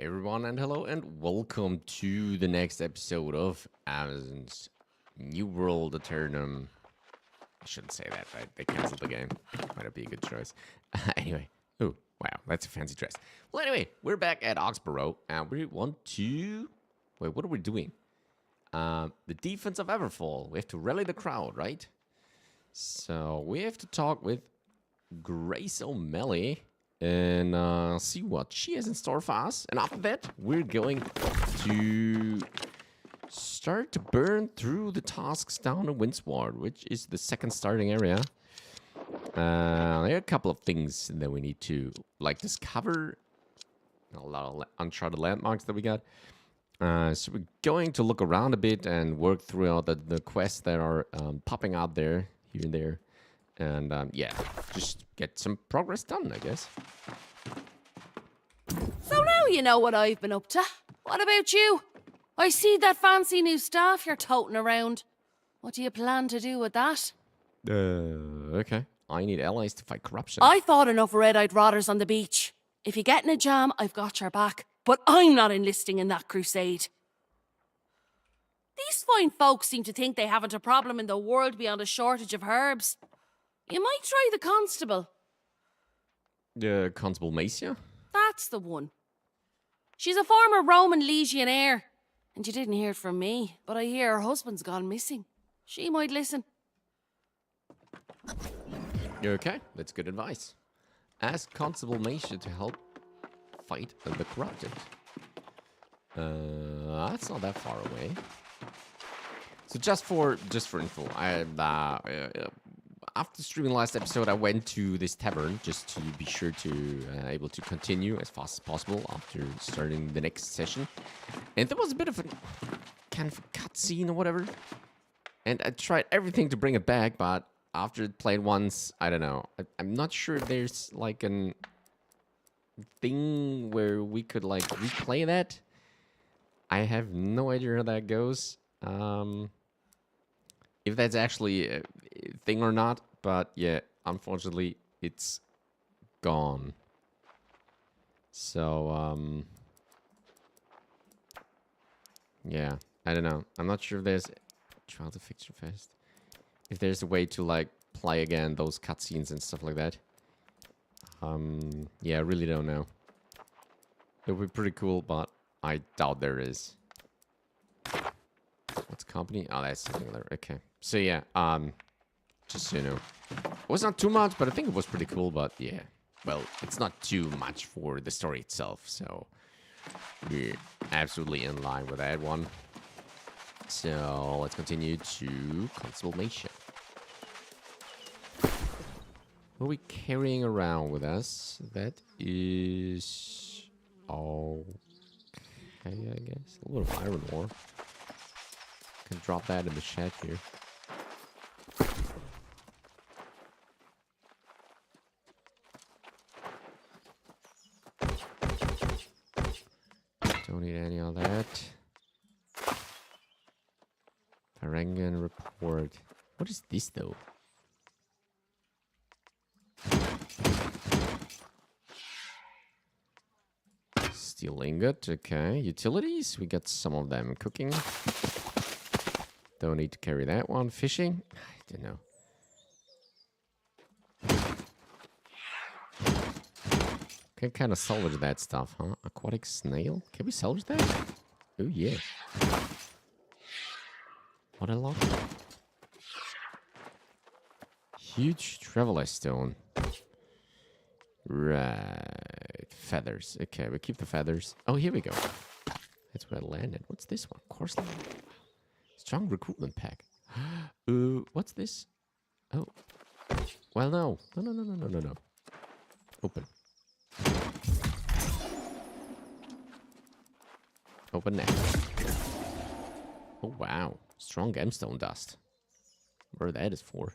everyone, and hello, and welcome to the next episode of Amazon's New World Aeternum. I shouldn't say that, right? They canceled the game. Might not be a good choice. Anyway, oh, wow, that's a fancy dress. Well, anyway, we're back at Oxboro, and we want to... Wait, what are we doing? The defense of Everfall. We have to rally the crowd, right? So, we have to talk with Grace O'Malley and see what she has in store for us. And after that, we're going to start to burn through the tasks down in Windsward, which is the second starting area. There are a couple of things that we need to, like, discover. A lot of uncharted landmarks that we got. So we're going to look around a bit and work through all the quests that are popping out there, here and there. And, yeah, just get some progress done, I guess. So now you know what I've been up to. What about you? I see that fancy new staff you're toting around. What do you plan to do with that? Okay. I need allies to fight corruption. I thought enough red-eyed rotters on the beach. If you get in a jam, I've got your back. But I'm not enlisting in that crusade. These fine folks seem to think they haven't a problem in the world beyond a shortage of herbs. You might try the constable. The Constable Macia? That's the one. She's a former Roman legionnaire. And you didn't hear it from me, but I hear her husband's gone missing. She might listen. Okay, that's good advice. Ask Constable Macia to help fight the corrupted. That's not that far away. So just for info, after streaming last episode, I went to this tavern just to be sure to able to continue as fast as possible after starting the next session. And there was a bit of a kind of cutscene or whatever. And I tried everything to bring it back, but after playing once, I don't know. I'm not sure if there's like an thing where we could like replay that. I have no idea how that goes. If that's actually a thing or not, but yeah, unfortunately, it's gone. So, yeah, I don't know. I'm not sure if there's trial to fixture fest. If there's a way to like play again those cutscenes and stuff like that. Yeah, I really don't know. It would be pretty cool, but I doubt there is. What's company? Oh, that's something there. Okay. So yeah, just so you know, it was not too much, but I think it was pretty cool. But yeah, well, it's not too much for the story itself, so we're absolutely in line with that one. So let's continue to Constable Macia. What are we carrying around with us? That is okay, I guess. A little of iron ore. Can drop that in the shed here. Don't need any of that. Farangan report. What is this though? Steel ingot, okay. Utilities, we got some of them. Cooking. Don't need to carry that one. Fishing? I don't know. Can kind of salvage that stuff, huh? Aquatic snail? Can we salvage that? Oh, yeah. What a lot. Huge traveler stone. Right. Feathers. Okay, we keep the feathers. Oh, here we go. That's where I landed. What's this one? Course land. Strong recruitment pack. What's this? Oh. Well, no. No. Open. Open now. Oh, wow. Strong gemstone dust. Where that is for.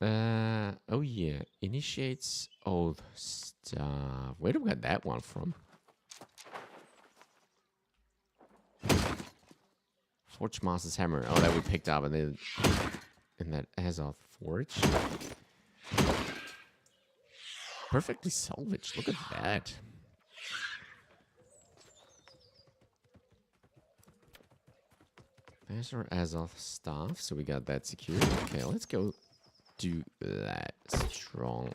Oh, yeah. Initiates old stuff. Where do we get that one from? Forge Master's Hammer. Oh, that we picked up in that Azoth forage. Perfectly salvaged. Look at that. There's our Azoth Staff, so we got that secured. Okay, let's go do that. Strong.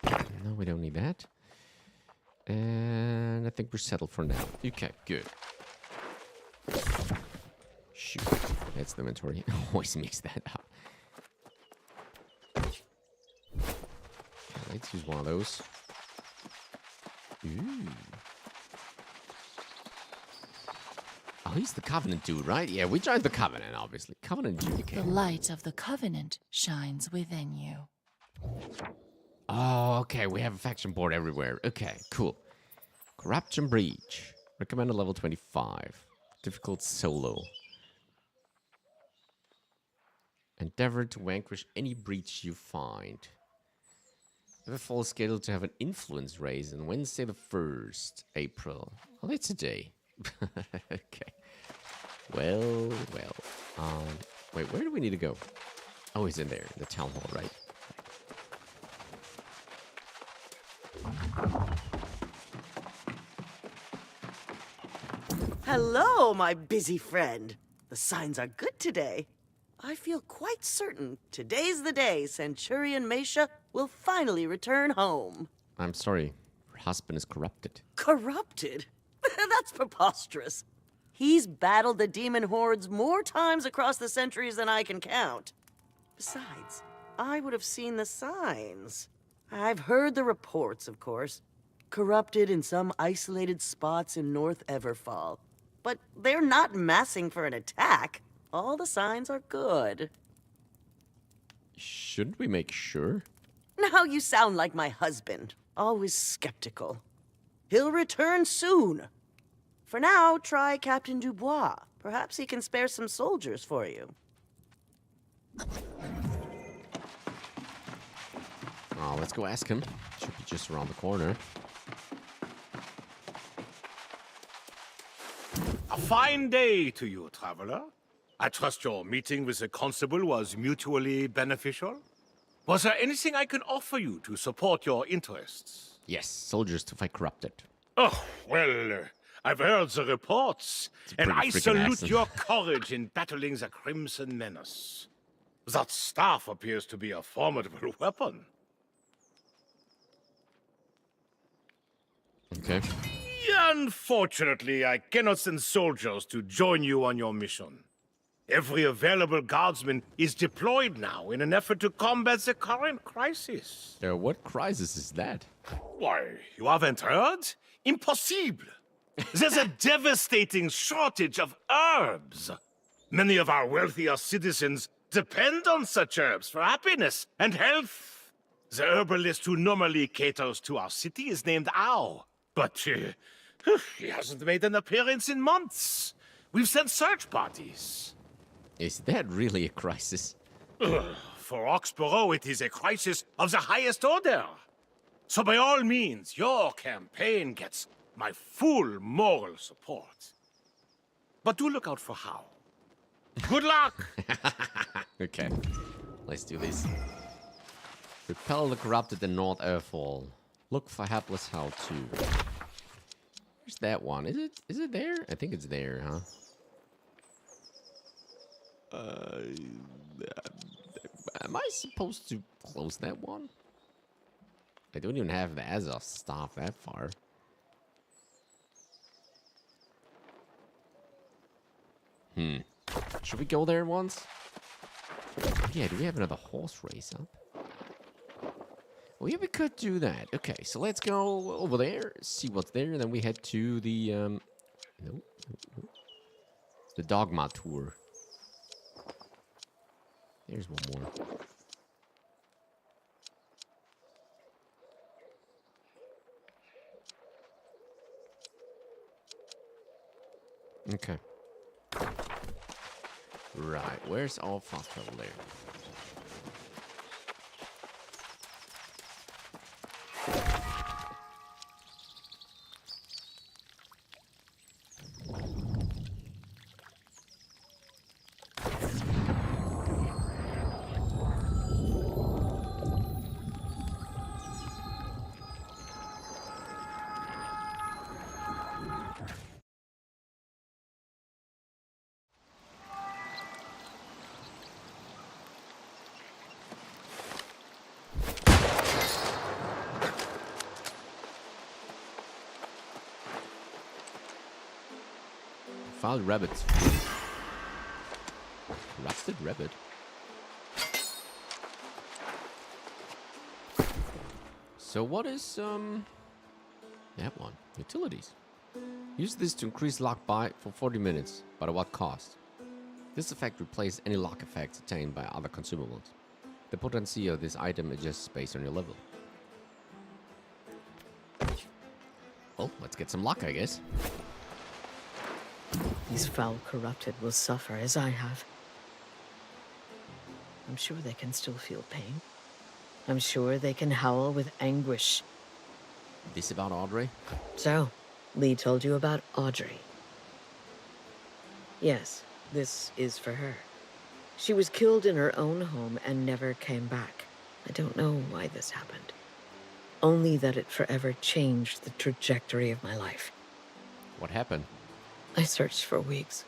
No, we don't need that. And I think we're settled for now. Okay, good. Shoot, that's the inventory. Always mix that up. Okay, let's use one of those. Ooh. Oh, he's the Covenant dude, right? Yeah, we joined the Covenant, obviously. Covenant dude. The light of the Covenant shines within you. Oh, okay. We have a faction board everywhere. Okay, cool. Corruption Breach. Recommended level 25. Difficult solo. Endeavor to vanquish any breach you find. Everfall is scheduled to have an influence raise on Wednesday the 1st April. Oh, that's a day. Okay. Well. Wait, where do we need to go? Oh, he's in there. The town hall, right? Hello, my busy friend. The signs are good today. I feel quite certain today's the day Centurion Mesha will finally return home. I'm sorry. Her husband is corrupted. Corrupted? That's preposterous. He's battled the demon hordes more times across the centuries than I can count. Besides, I would have seen the signs. I've heard the reports, of course. Corrupted in some isolated spots in North Everfall. But they're not massing for an attack. All the signs are good. Shouldn't we make sure? Now you sound like my husband, always skeptical. He'll return soon. For now, try Captain Dubois. Perhaps he can spare some soldiers for you. Oh, let's go ask him. Should be just around the corner. A fine day to you, traveler. I trust your meeting with the constable was mutually beneficial. Was there anything I can offer you to support your interests? Yes, soldiers to fight corrupted. Oh, well, I've heard the reports, and I pretty freaking salute awesome. your courage in battling the Crimson Menace. That staff appears to be a formidable weapon. Okay. Unfortunately, I cannot send soldiers to join you on your mission. Every available guardsman is deployed now in an effort to combat the current crisis. What crisis is that? Why, you haven't heard? Impossible! There's a devastating shortage of herbs. Many of our wealthier citizens depend on such herbs for happiness and health. The herbalist who normally caters to our city is named Ao, but he hasn't made an appearance in months. We've sent search parties. Is that really a crisis? For Oxboro, it is a crisis of the highest order. So by all means, your campaign gets my full moral support. But do look out for How. Good luck! Okay. Let's do this. Repel the corrupted in North Everfall. Look for hapless How too. Where's that one? Is it there? I think it's there, huh? Am I supposed to close that one? I don't even have the Azoth Staff that far. Should we go there once? Yeah, do we have another horse race up? Well, yeah, we could do that. Okay, so let's go over there, see what's there, and then we head to the, the Dogma tour. There's one more. Okay. Right, where's our fast travel there? Defiled rabbits. Corrupted rabbit. So what is that one? Utilities. Use this to increase lock by for 40 minutes, but at what cost? This effect replaces any lock effects attained by other consumables. The potency of this item adjusts based on your level. Well, let's get some luck, I guess. These foul corrupted will suffer as I have. I'm sure they can still feel pain. I'm sure they can howl with anguish. This about Audrey? So, Lee told you about Audrey. Yes, this is for her. She was killed in her own home and never came back. I don't know why this happened. Only that it forever changed the trajectory of my life. What happened? I searched for weeks,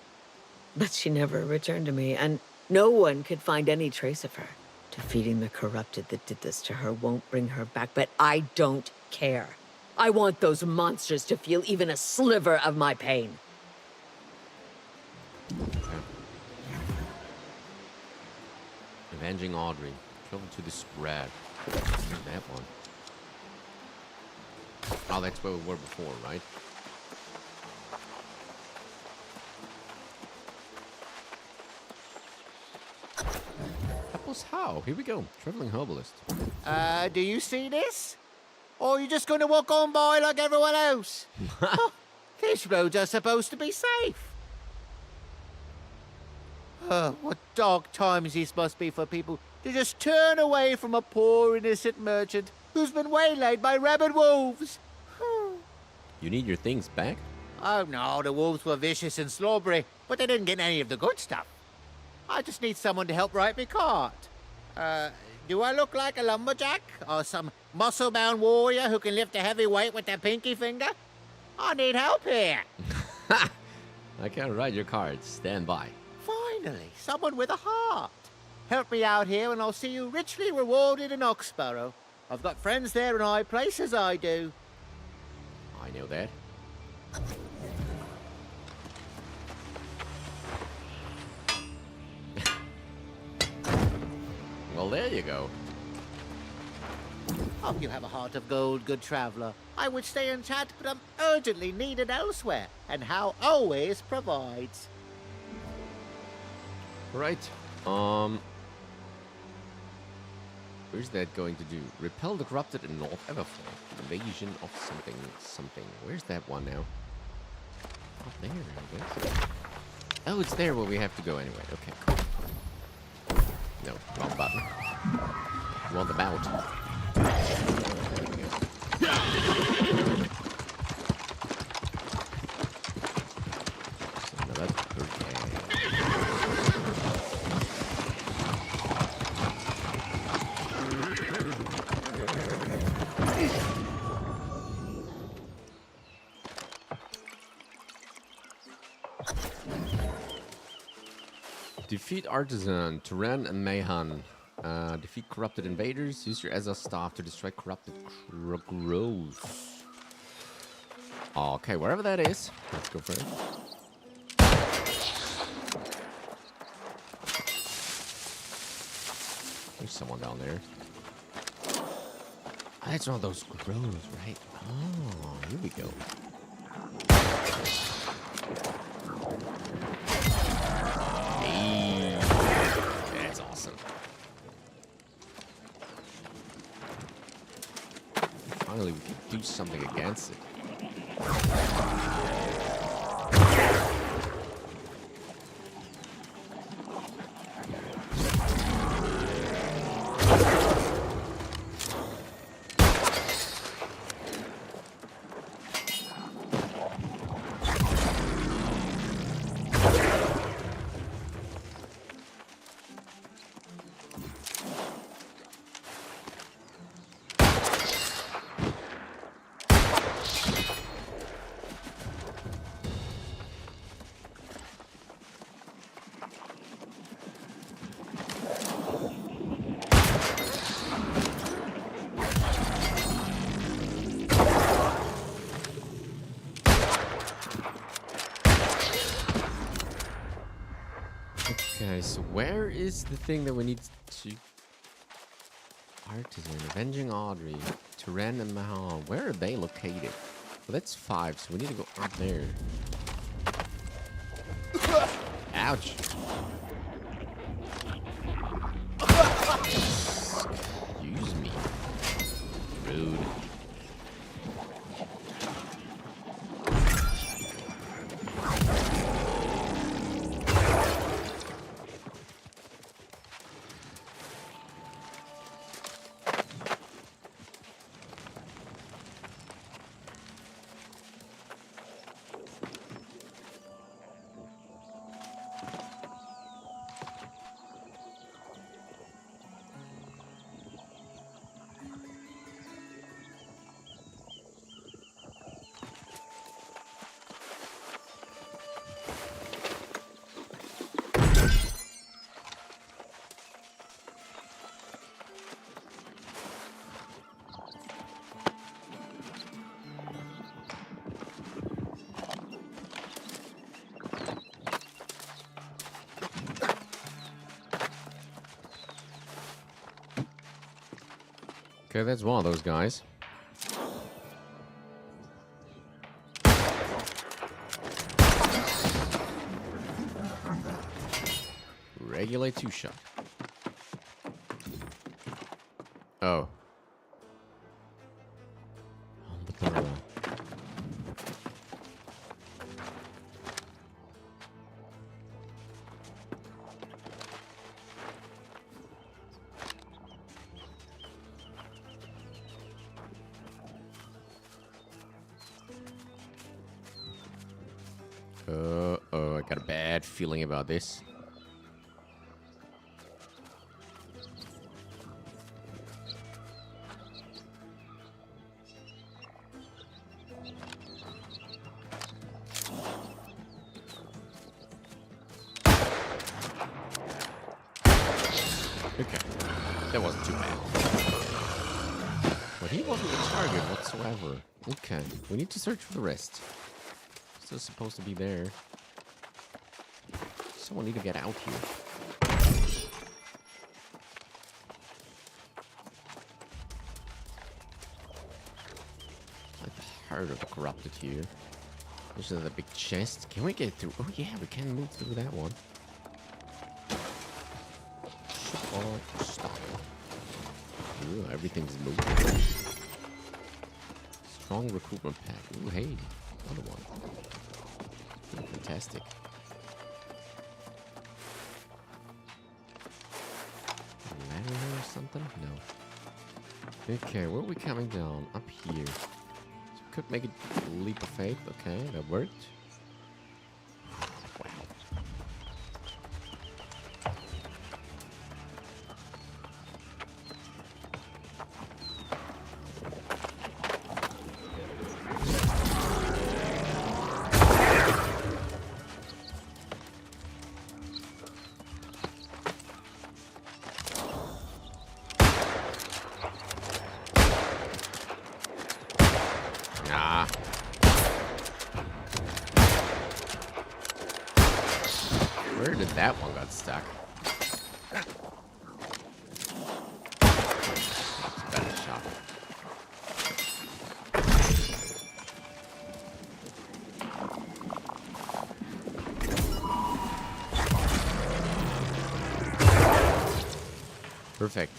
but she never returned to me, and no one could find any trace of her. Defeating the corrupted that did this to her won't bring her back, but I don't care. I want those monsters to feel even a sliver of my pain. Okay. Avenging Audrey. Travel to the spread. That one. Oh, that's where we were before, right? That was how? Here we go. Traveling herbalist. Do you see this? Or are you just going to walk on by like everyone else? Oh, these roads are supposed to be safe. What dark times these must be for people to just turn away from a poor innocent merchant who's been waylaid by rabid wolves. You need your things back? Oh no, the wolves were vicious and slobbery, but they didn't get any of the good stuff. I just need someone to help right me cart. Do I look like a lumberjack? Or some muscle-bound warrior who can lift a heavy weight with their pinky finger? I need help here. I can't ride your cards. Stand by. Finally, someone with a heart. Help me out here and I'll see you richly rewarded in Oxboro. I've got friends there in high places, I do. I know that. Well, there you go. Oh, you have a heart of gold, good traveler. I would stay and chat, but I'm urgently needed elsewhere. And Hal always provides. Right. Where's that going to do? Repel the corrupted in North Everfall. Invasion of something, something. Where's that one now? Up there, I guess. Oh, it's there where we have to go anyway. Okay, cool. No, wrong button. Wrong about. There we go. So, no, that's okay. Defeat Artisan, Turan and Mayhan. Defeat corrupted invaders. Use your Azoth Staff to destroy corrupted growth. Okay, wherever that is. Let's go for it. There's someone down there. Oh, that's one of those growths, right? Oh, here we go. Hey, that's awesome. Finally, we can do something against it. so where is the thing that we need to... Artisan, Avenging Audrey, Turan and Mahal. Where are they located? Well, that's 5, so we need to go up there. Ouch. Excuse me. Rude. Okay, that's one of those guys. Regulate 2-shot. Oh. Uh-oh, I got a bad feeling about this. Okay, that wasn't too bad. But he wasn't the target whatsoever. Okay, we need to search for the rest. Still supposed to be there. Someone need to get out here. Like the heart of the corrupted here. This is the big chest. Can we get through? Oh yeah, we can move through that one. Shipwrecked stock. Ooh, everything's moving. Strong recruitment pack. Ooh, hey, another one. Ooh, fantastic. Ladder here or something? No. Okay, where are we coming down? Up here. So we could make a leap of faith. Okay, that worked. Wow. Ah. Where did that one got stuck? That's a better shot. Perfect.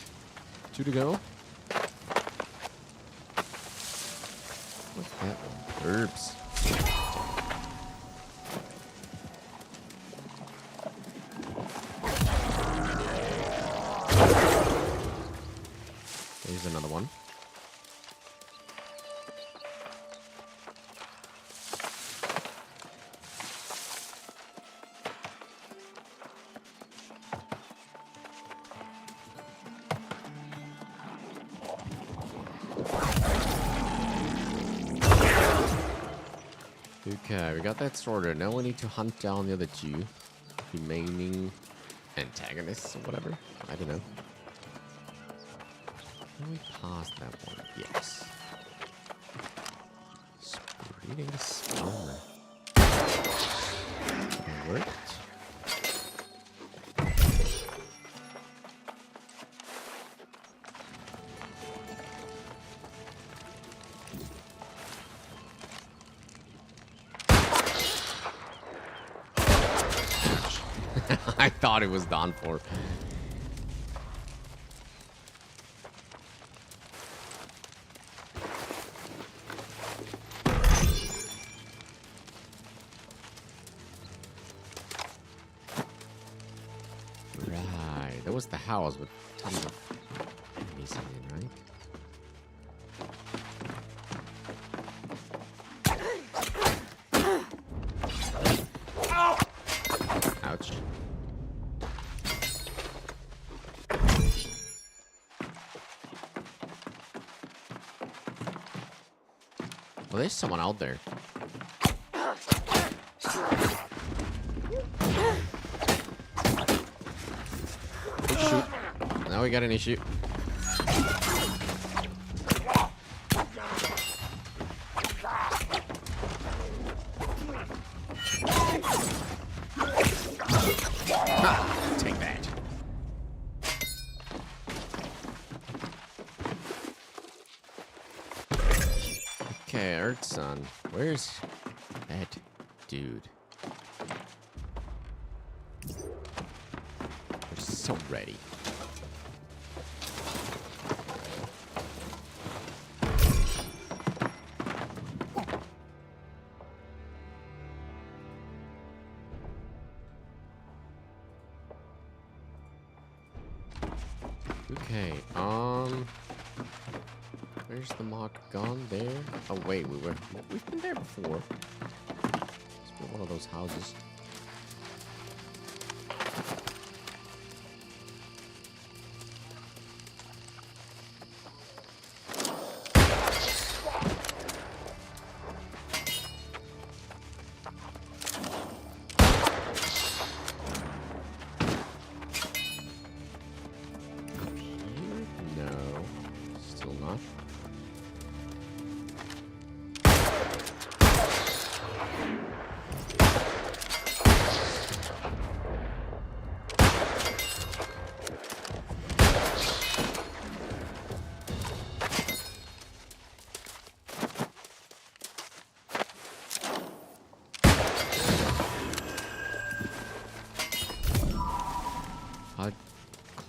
2 to go. What's that one? Herbs. There's another one. Okay, we got that sorted. Now we need to hunt down the other 2 remaining antagonists or whatever. I don't know. Can we pass that one? Yes. Spreading the spawner. That worked. thought it was done for. Right, that was the house with tons of enemies in it, right? Ouch. Well, there's someone out there. Oh, shoot. Now we got an issue. Take that. Okay, Earth Sun. Where's that dude? We're so ready. Okay, where's the mark gone? There? Oh wait, we've been there before. It's been one of those houses.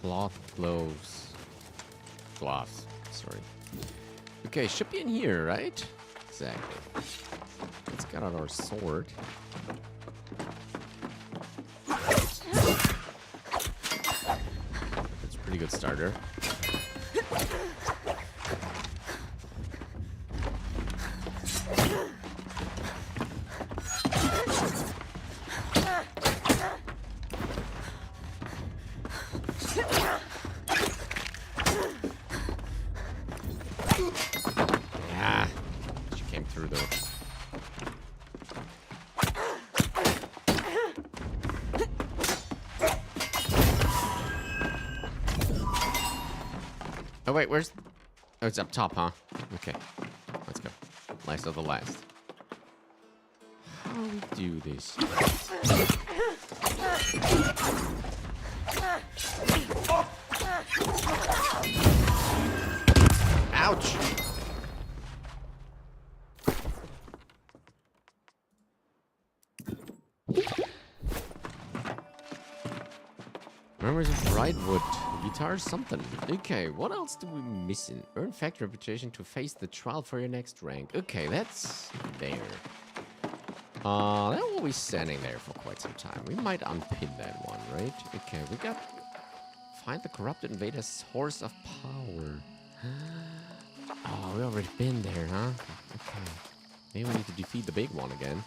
Cloth gloves. Gloves. Sorry. Okay, should be in here, right? Exactly. Let's get out our sword. That's a pretty good starter. Oh wait, where's... Oh, it's up top, huh? Okay. Let's go. Last of the last. How do we do this? Ouch! Memories of Brightwood. Guitar something. Okay, what else do we missing? Earn fact reputation to face the trial for your next rank. Okay, that's there. That will be standing there for quite some time. We might unpin that one, right? Okay, we got... Find the corrupted invader's source of power. Oh, we already been there, huh? Okay. Maybe we need to defeat the big one again.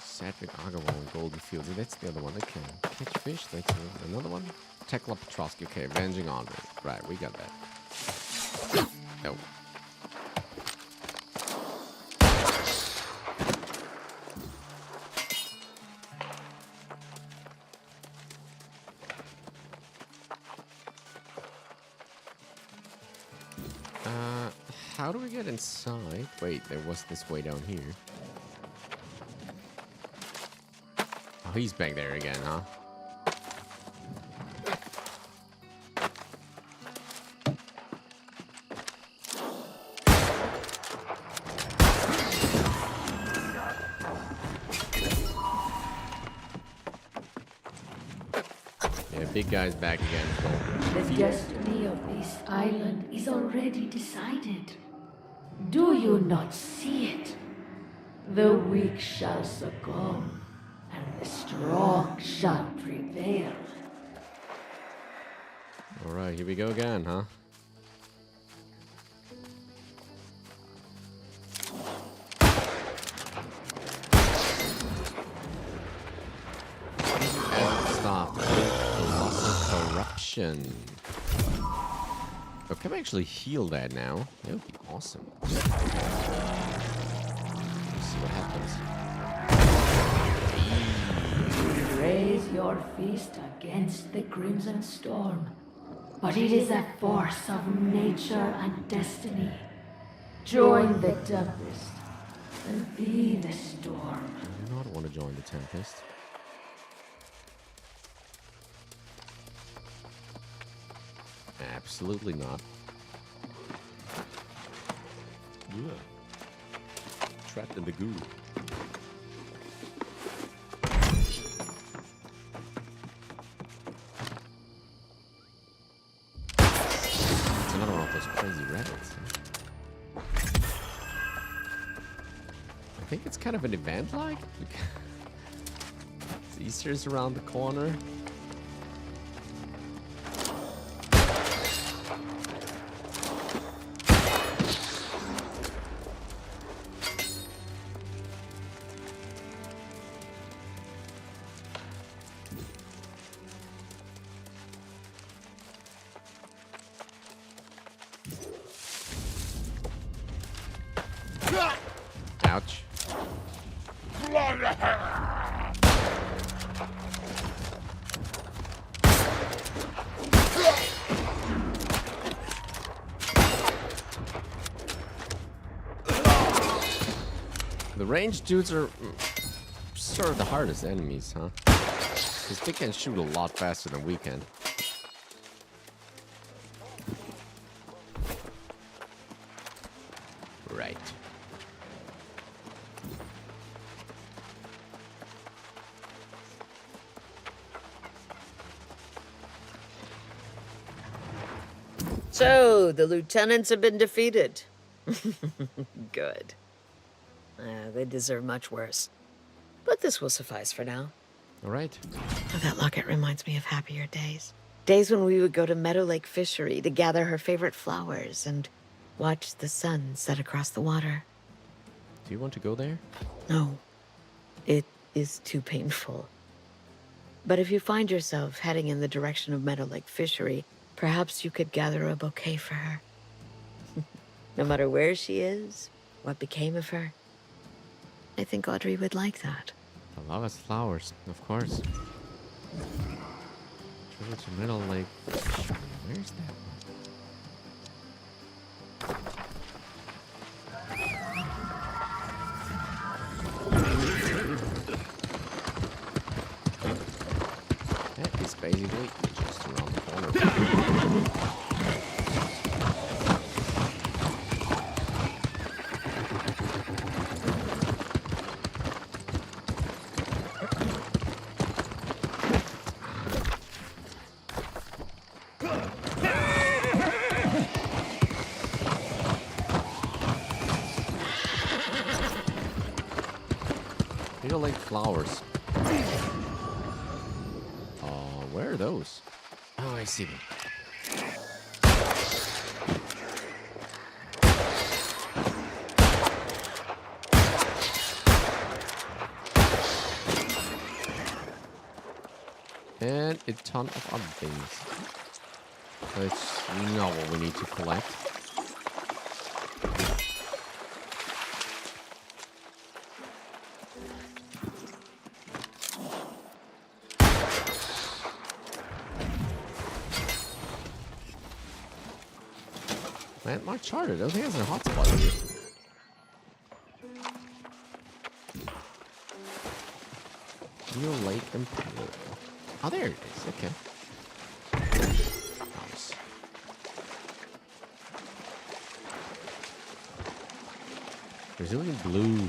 Sadwick, Agarwal, and Golden Fields. That's the other one. Okay. Catch fish. That's another one. Tekla Petrovsky. Okay, avenging on me. Right, we got that. No. How do we get inside? Wait, there was this way down here. Oh, he's back there again, huh? Yeah, big guy's back again. The destiny of this island is already decided. Do you not see it? The weak shall succumb, and the strong shall prevail. Alright, here we go again, huh? Azoth Staff. Colossal corruption. Oh, can I actually heal that now? That would be awesome. Let's see what happens. Raise your fist against the crimson storm, but it is a force of nature and destiny. Join the tempest and be the storm. I do not want to join the Tempest. Absolutely not. Ugh. Trapped in the goo. It's another one of those crazy rabbits. Huh? I think it's kind of an event like. Easter's around the corner. Ouch. The ranged dudes are sort of the hardest enemies, huh? Because they can shoot a lot faster than we can. Right. So, the lieutenants have been defeated. Good. They deserve much worse. But this will suffice for now. All right. Oh, that locket reminds me of happier days. Days when we would go to Meadow Lake Fishery to gather her favorite flowers and watch the sun set across the water. Do you want to go there? No, it is too painful. But if you find yourself heading in the direction of Meadow Lake Fishery, perhaps you could gather a bouquet for her. No matter where she is, what became of her, I think Audrey would like that. The love is flowers, of course. Travel to Middle Lake. Where's that one? That is basically just around the corner. Middle Lake flowers. Where are those? Oh, I see them. And a ton of other things. Let's know what we need to collect. Landmark charted. I don't think that's a hotspot here. Real Lake and Pool. Oh, there it is. Okay. Nice. Brazilian blue.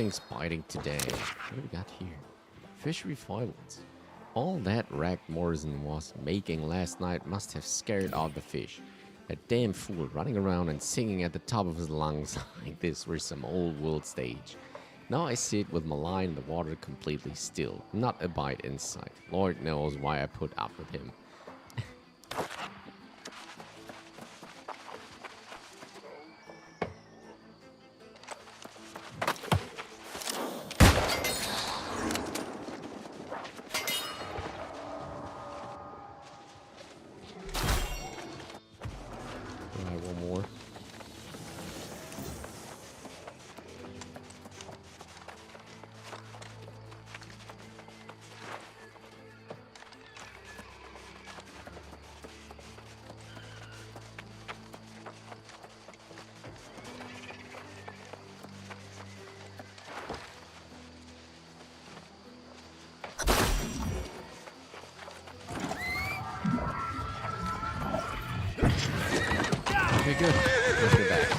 Something's biting today. What do we got here? Fishery foils. All that wreck Morrison was making last night must have scared out the fish. That damn fool running around and singing at the top of his lungs like this were some old world stage. Now I sit with my line in the water completely still, not a bite in sight. Lord knows why I put up with him. One more. Okay, good. Let's get back.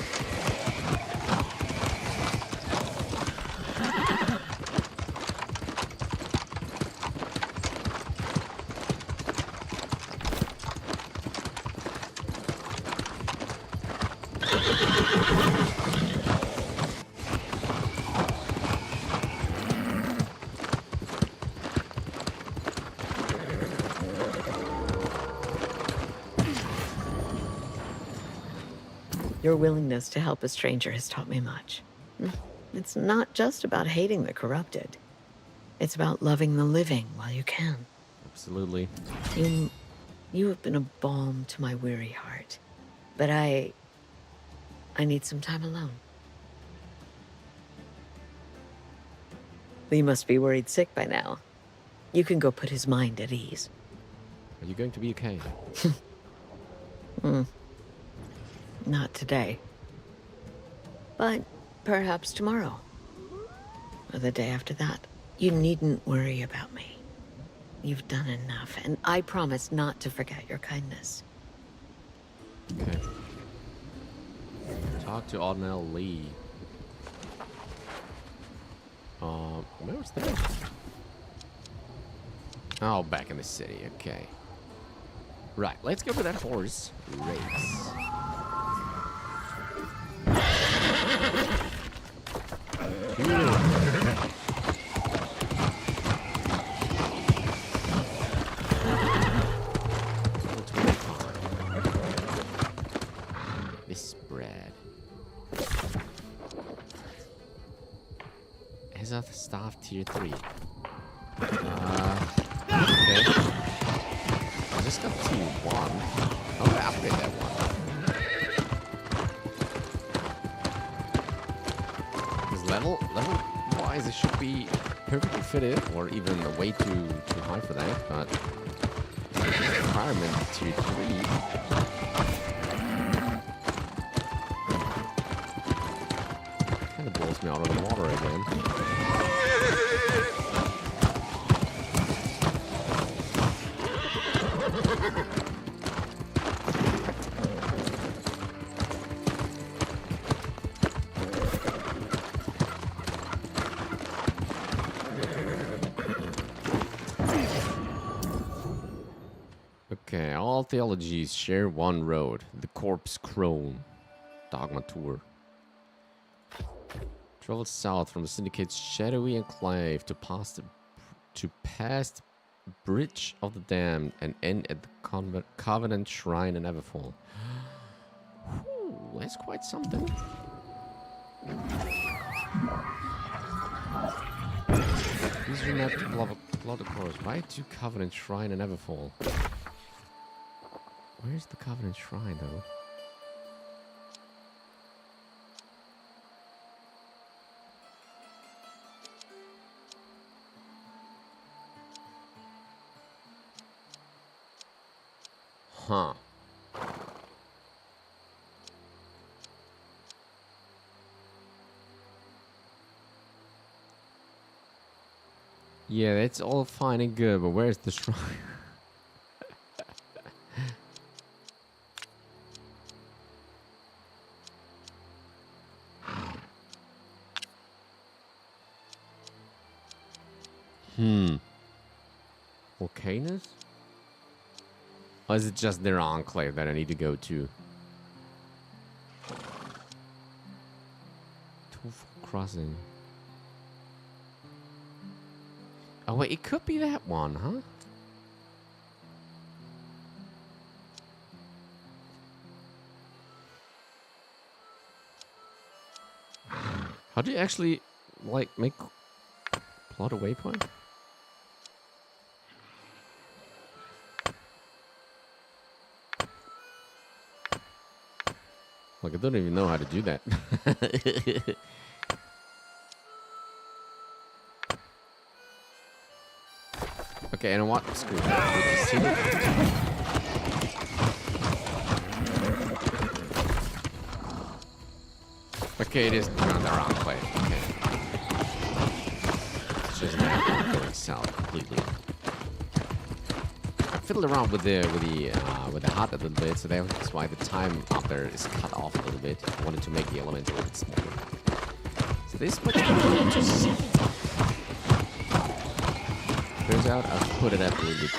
Your willingness to help a stranger has taught me much. It's not just about hating the corrupted. It's about loving the living while you can. Absolutely. You have been a balm to my weary heart. But I need some time alone. He must be worried sick by now. You can go put his mind at ease. Are you going to be okay? Not today. But perhaps tomorrow. Or the day after that. You needn't worry about me. You've done enough, and I promise not to forget your kindness. Okay. Talk to Ordnell Lee. Where's that? Oh, back in the city. Okay. Right, let's go for that horse race. This bread. Azoth Staff tier 3. Okay. I just got tier 1. I'm gonna upgrade that one. Because level wise it should be perfectly fitted, or even way too high for that, but requirement tier 3. Kind of blows me out of the water again. Okay, all theologies share one road, the Corpse Crone. Dogma tour. Travel south from the Syndicate's shadowy enclave to pass the Bridge of the Damned and end at the Covenant Shrine in Everfall. Whew, that's quite something. Use your map to plot the course. Right to Covenant Shrine in Everfall. Where's the Covenant Shrine, though? Huh. Yeah, that's all fine and good, but where's the shrine? Volcanoes? Or is it just their enclave that I need to go to? Crossing. Oh wait, it could be that one, huh? How do you actually, like, plot a waypoint? Like, I don't even know how to do that. Okay, and what? Screw that. Okay, it is around the wrong place. Okay. It's just that going south completely. I fiddled around with the HUD a little bit, so that's why the time up there is cut off a little bit. I wanted to make the elements a little bit smaller. So this is what you need to see. Turns out I've put it up a little bit.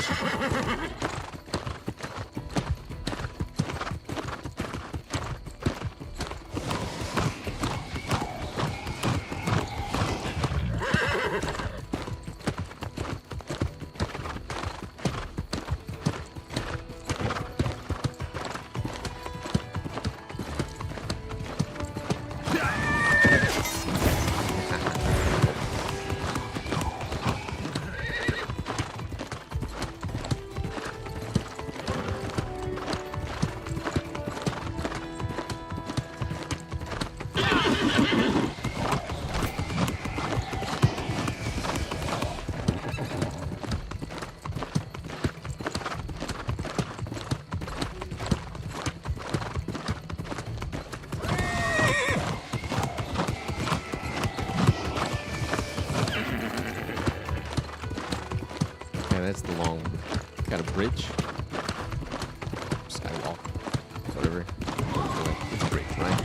That's the long kind of bridge. Skywalk. Whatever. It's a bridge, right?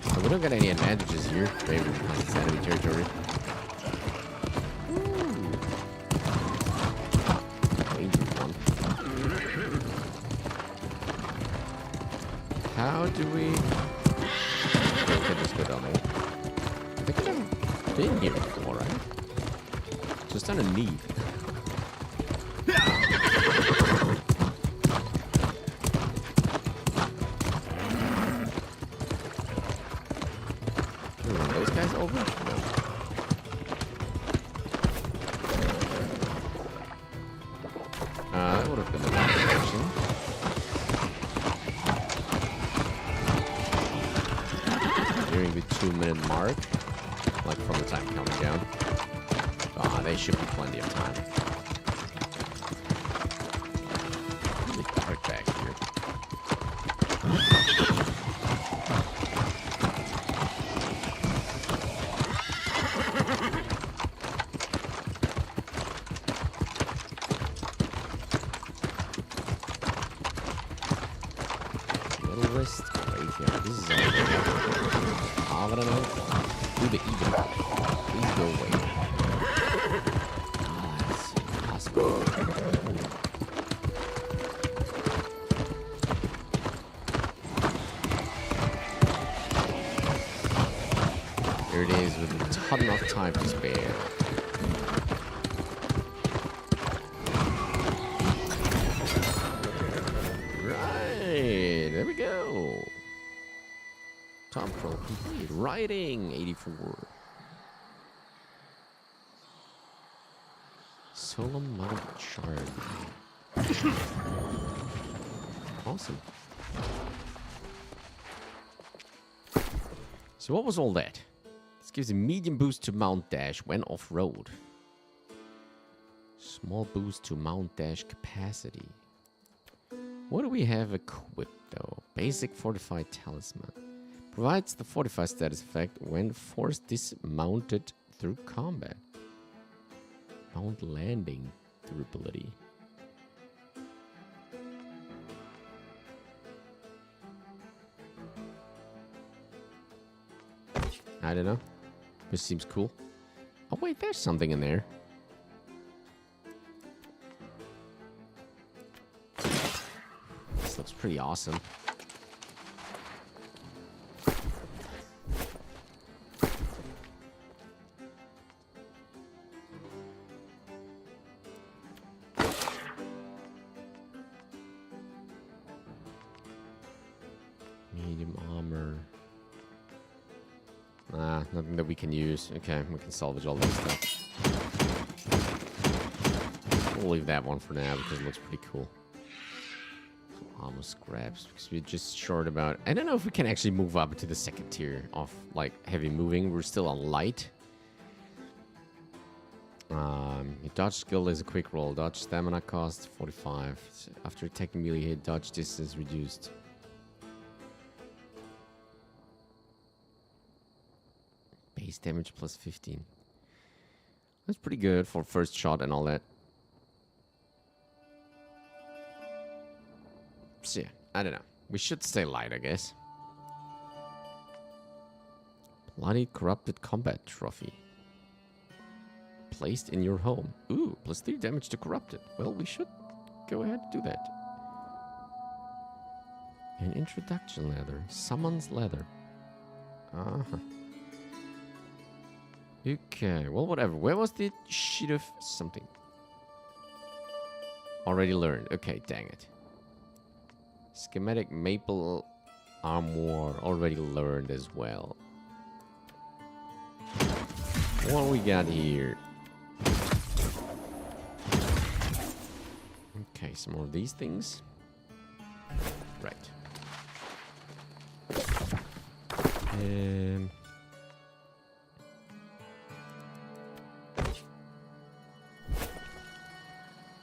So we don't get any advantages here. Maybe because it's enemy territory. How do we... Okay, we can just go down there. I think I've been here before, right? Just underneath. Are those guys over? No. That would have been the wrong direction. Nearing the 2-minute mark, like from the time counting down. They should be plenty of time. Really dark back here. Little wrist right here. This is I don't know. Do the even. Please go away. That's impossible. Here it is with a ton of time to spare. Right. There we go. Top pro complete. Riding 84. Solemn Mother Shard. Awesome. So what was all that? This gives a medium boost to mount dash when off-road. Small boost to mount dash capacity. What do we have equipped though? Basic fortified talisman. Provides the fortified status effect when force dismounted through combat. Mount landing durability. I don't know. This seems cool. Oh wait, there's something in there. This looks pretty awesome. Medium armor. Nothing that we can use. Okay, we can salvage all this stuff. We'll leave that one for now because it looks pretty cool. Armor scraps because we're just short about. I don't know if we can actually move up to the second tier of like heavy moving. We're still on light. Your dodge skill is a quick roll. Dodge stamina cost 45. After attacking melee hit, dodge distance reduced. Base damage plus 15. That's pretty good for first shot and all that. So yeah, I don't know. We should stay light, I guess. Bloody corrupted combat trophy. Placed in your home. Ooh, plus 3 damage to corrupted. Well, we should go ahead and do that. An introduction leather. Summons leather. Uh-huh. Okay, well, whatever. Where was the sheet of something? Already learned. Okay, dang it. Schematic maple armor. Already learned as well. What we got here? Okay, some more of these things. Right.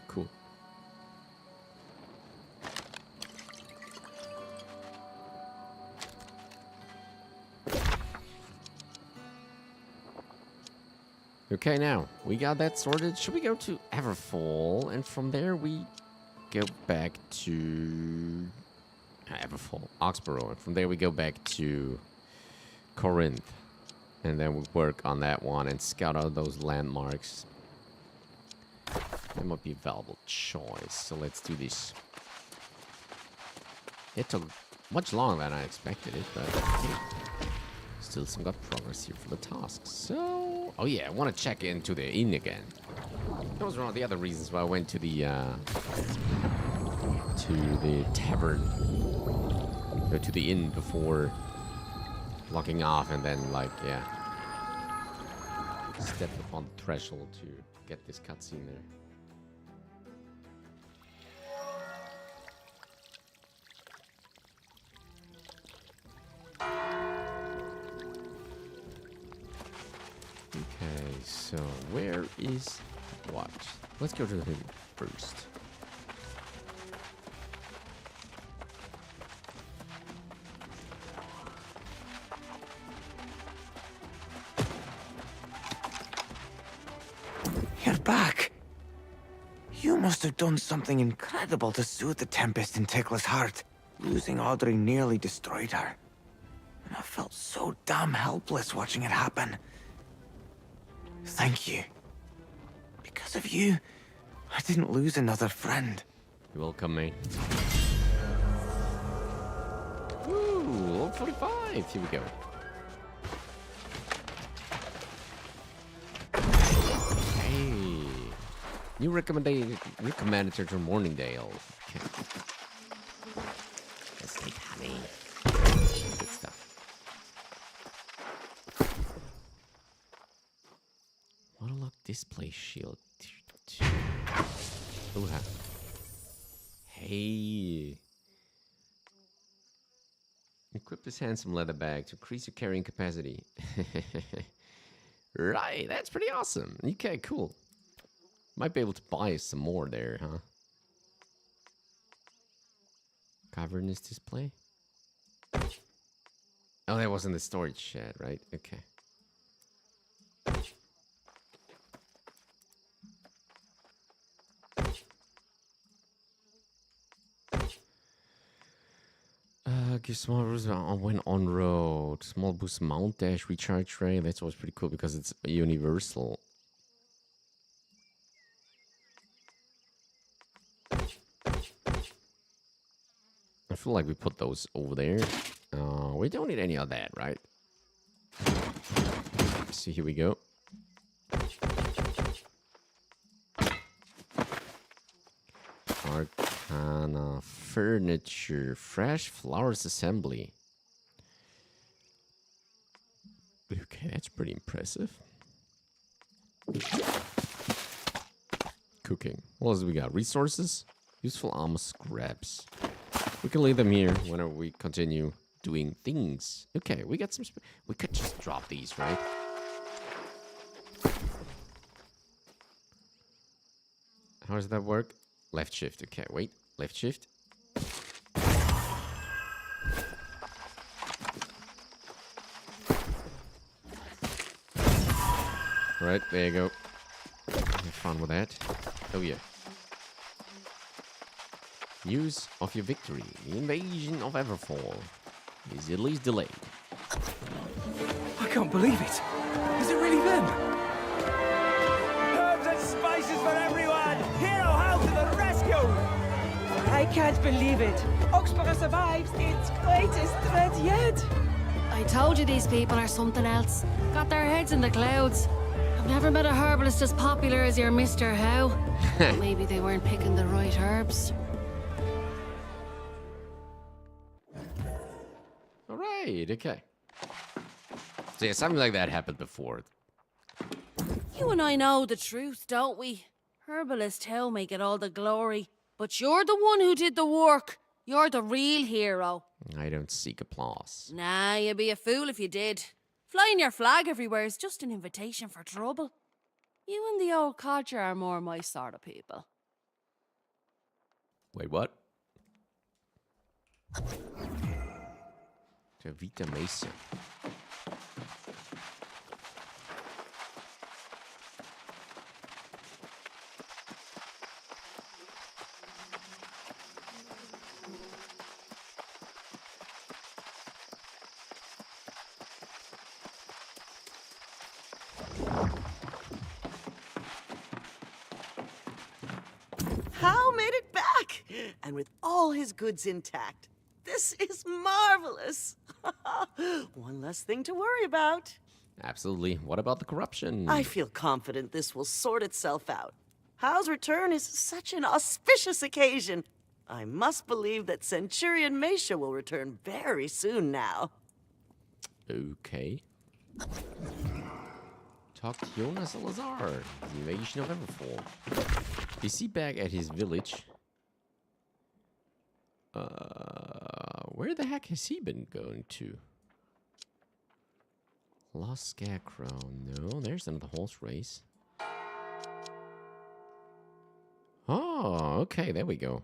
Cool. Okay, now we got that sorted. Should we go to Everfall, and from there we go back to Everfall, Oxboro, and from there we go back to Corinth, and then we work on that one and scout out those landmarks. That might be a valuable choice, so let's do this. It took much longer than I expected it, but hey, still some good progress here for the tasks. So, oh yeah, I want to check into the inn again. That was one of the other reasons why I went to the tavern, to the inn before locking off, and then like stepped upon the threshold to get this cutscene there. Okay, so where is what? Let's go to the hidden first. You're back. You must have done something incredible to soothe the tempest in Tikla's heart. Losing Audrey nearly destroyed her. And I felt so damn helpless watching it happen. Thank you. Because of you, I didn't lose another friend. You're welcome, mate. Ooh, level 45. Here we go. Hey. New recommended to Morningdale. Okay. Let's take honey. Good stuff. Waterlock display shield. Ooh, hey. Equip this handsome leather bag to increase your carrying capacity. Right, that's pretty awesome. Okay, cool. Might be able to buy some more there, huh? Cavernous display? Oh, that was in the storage shed, right? Okay. Give small boost when on road. Small boost mount dash recharge ray. That's always pretty cool because it's universal. I feel like we put those over there. We don't need any of that, right? See, here we go. Arcana furniture, fresh flowers assembly. Okay, that's pretty impressive. Cooking. What else do we got? Resources, useful armor scraps. We can leave them here whenever we continue doing things. Okay, we got some. We could just drop these, right? How does that work? Left shift. Okay, wait. Left shift. Right, there you go. Have fun with that. Oh yeah. News of your victory. The invasion of Everfall is at least delayed. I can't believe it. Is it really them? Herbs and spices for everyone! Hero help to the rescue! I can't believe it. Oxboro survives its greatest threat yet. I told you these people are something else. Got their heads in the clouds. I've never met a herbalist as popular as your Mr. How. Maybe they weren't picking the right herbs. Alright, okay. So yeah, something like that happened before. You and I know the truth, don't we? Herbalist How may get all the glory, but you're the one who did the work. You're the real hero. I don't seek applause. Nah, you'd be a fool if you did. Flying your flag everywhere is just an invitation for trouble. You and the old codger are more my sort of people. Wait, what? To Vita Mesa. Hal made it back! And with all his goods intact. This is marvelous! One less thing to worry about. Absolutely. What about the corruption? I feel confident this will sort itself out. Hal's return is such an auspicious occasion. I must believe that Centurion Mesha will return very soon now. Okay. Talk to Jonas Salazar. The invasion of Everfall. Is he back at his village? Where the heck has he been going to? Lost Scarecrow. No, there's another horse race. Oh, okay, there we go.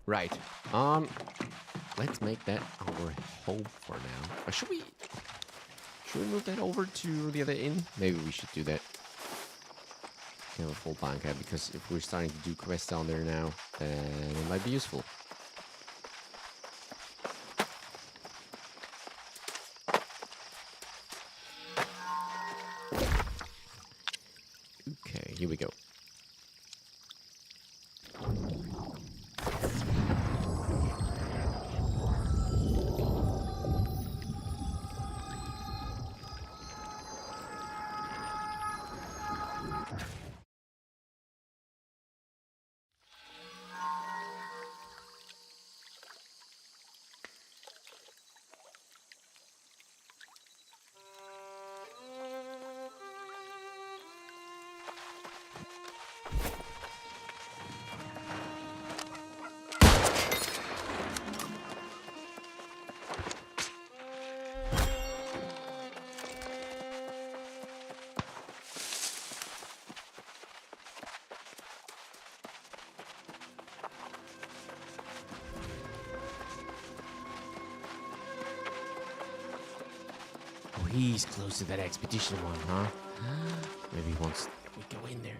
Right. Let's make that our home for now. Should we move that over to the other inn? Maybe we should do that. Have a full banquet, because if we're starting to do quests down there now, then it might be useful. Okay, here we go. He's close to that expedition one, huh? Maybe once we go in there.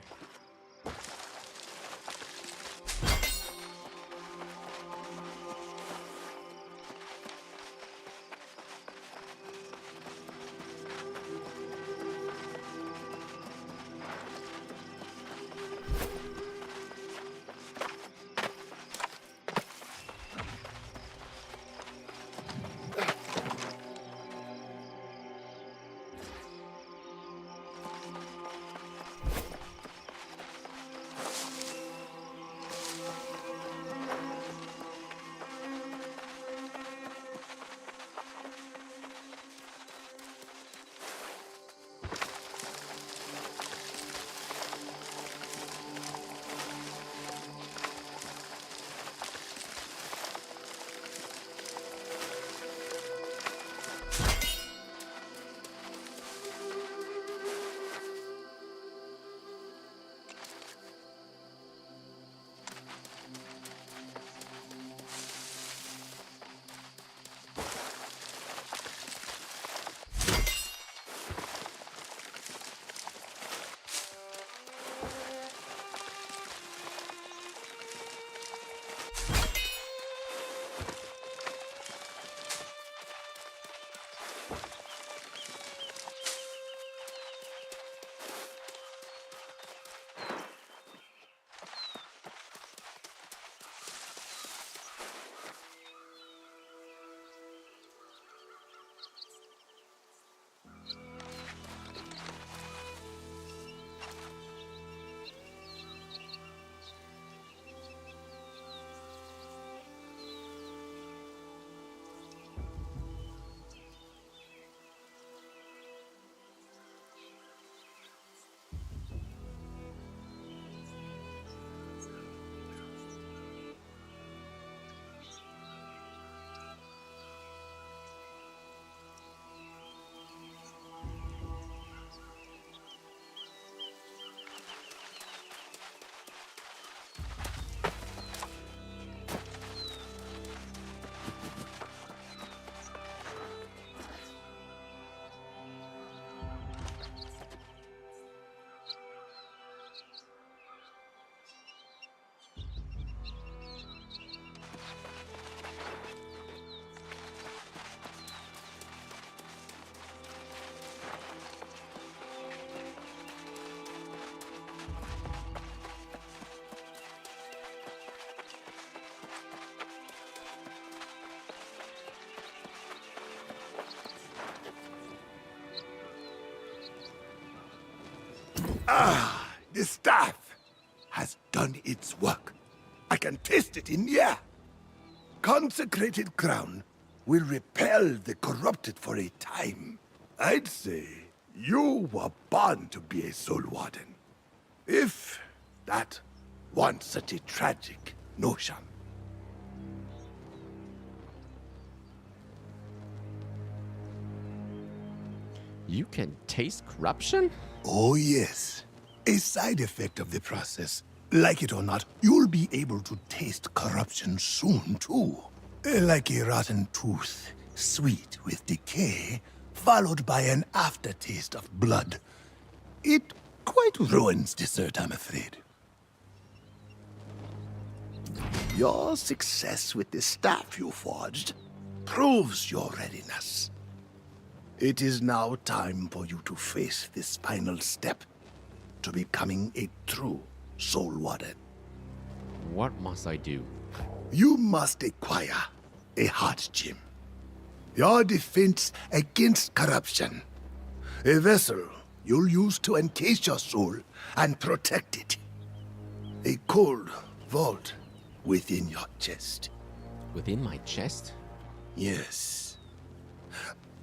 The staff has done its work. I can taste it in the air. Consecrated crown will repel the corrupted for a time. I'd say you were born to be a soul warden. If that weren't such a tragic notion. You can taste corruption? Oh yes. A side effect of the process. Like it or not, you'll be able to taste corruption soon, too. Like a rotten tooth, sweet with decay, followed by an aftertaste of blood. It quite ruins dessert, I'm afraid. Your success with the staff you forged proves your readiness. It is now time for you to face this final step to becoming a true soul warden. What must I do? You must acquire a heart gem. Your defense against corruption. A vessel you'll use to encase your soul and protect it. A cold vault within your chest. Within my chest? Yes.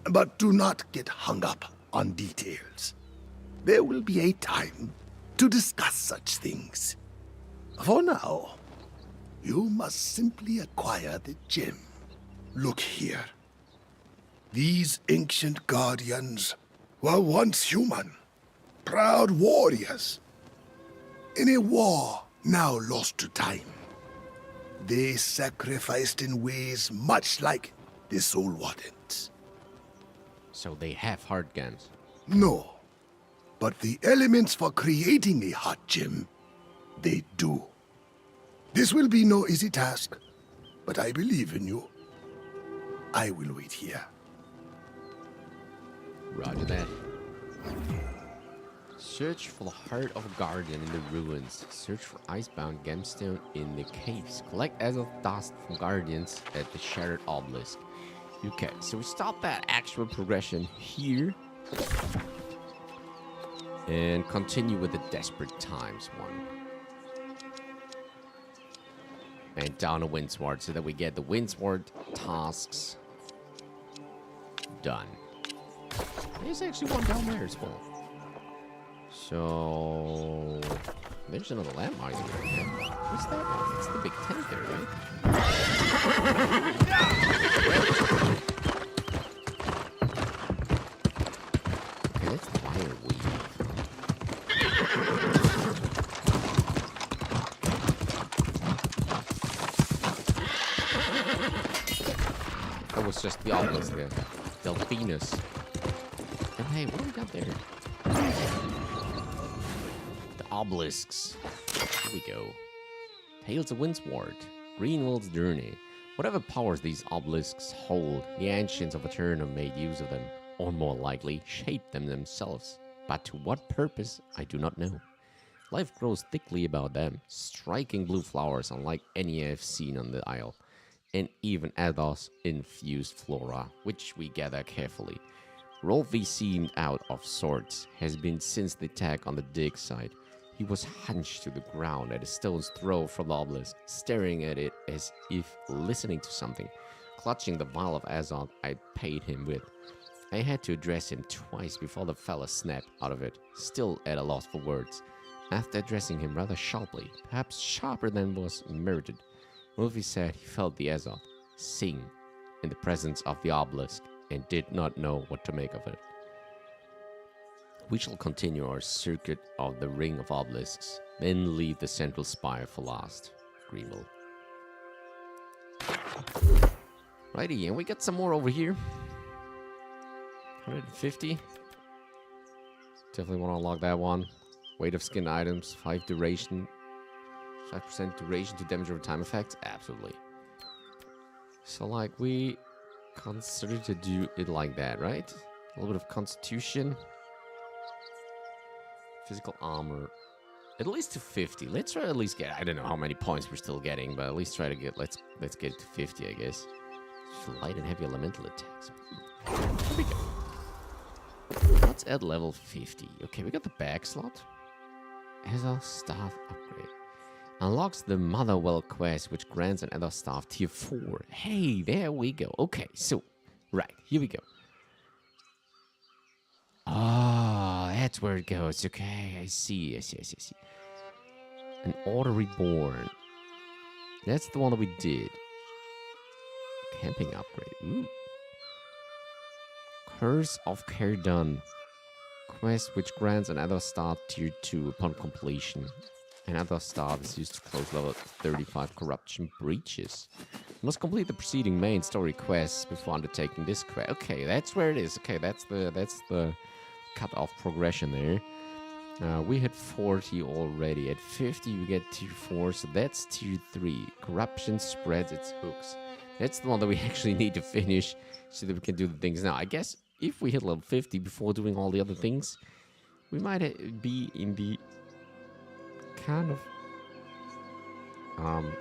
But do not get hung up on details. There will be a time to discuss such things. For now, you must simply acquire the gem. Look here. These ancient guardians were once human, proud warriors. In a war now lost to time, they sacrificed in ways much like the Soul Wardens. So they have heart guns? No, but the elements for creating a heart gem, they do. This will be no easy task, but I believe in you. I will wait here. Roger that. Search for the heart of a guardian in the ruins. Search for icebound gemstone in the caves. Collect Azoth dust from guardians at the shattered obelisk. Okay, so we stop that actual progression here. And continue with the Desperate Times one. And down a Windsward so that we get the Windsward tasks done. There's actually one down there as well. So there's another landmark in there. What's that one? It's the big tent there, right? Okay, that's fireweed. That was just the obelisk there. Delphinus. And hey, what do we got there? The obelisks. Here we go. Tales of Windsward. Greenwald's Journey. Whatever powers these obelisks hold, the ancients of Aeternum made use of them, or more likely, shaped them themselves. But to what purpose, I do not know. Life grows thickly about them, striking blue flowers unlike any I have seen on the isle, and even Athos-infused flora, which we gather carefully. Rolfi seemed out of sorts, has been since the attack on the dig site. He was hunched to the ground at a stone's throw from the obelisk, staring at it as if listening to something, clutching the vial of Azoth I paid him with. I had to address him twice before the fella snapped out of it, still at a loss for words. After addressing him rather sharply, perhaps sharper than was merited, Rolfi said he felt the Azoth sing in the presence of the obelisk, and did not know what to make of it. We shall continue our circuit of the Ring of Obelisks, then leave the central spire for last. Greenville. Righty, and we got some more over here. 150. Definitely want to unlock that one. Weight of skin items, 5 duration. 5% duration to damage over time effects? Absolutely. So like we consider to do it like that, right? A little bit of constitution. Physical armor. At least to 50. Let's try to at least get, I don't know how many points we're still getting, but at least try to get, let's get to 50, I guess. Light and heavy elemental attacks. Here we go. Let's add level 50. Okay, we got the bag slot. Azoth Staff upgrade. Unlocks the Motherwell quest, which grants an Azoth Staff tier 4. Hey, there we go. Okay, so, right, here we go. Oh, that's where it goes. Okay, I see. An Order Reborn. That's the one that we did. Camping upgrade. Ooh. Curse of Cerdun. Quest which grants an Azoth Staff tier 2 upon completion. An Azoth Staff is used to close level 35 corruption breaches. Must complete the preceding main story quests before undertaking this quest. Okay, that's where it is. Okay, that's the cut-off progression there. We hit 40 already. At 50 we get tier 4, so that's tier 3. Corruption spreads its hooks. That's the one that we actually need to finish so that we can do the things now. I guess if we hit level 50 before doing all the other things, we might be in the kind of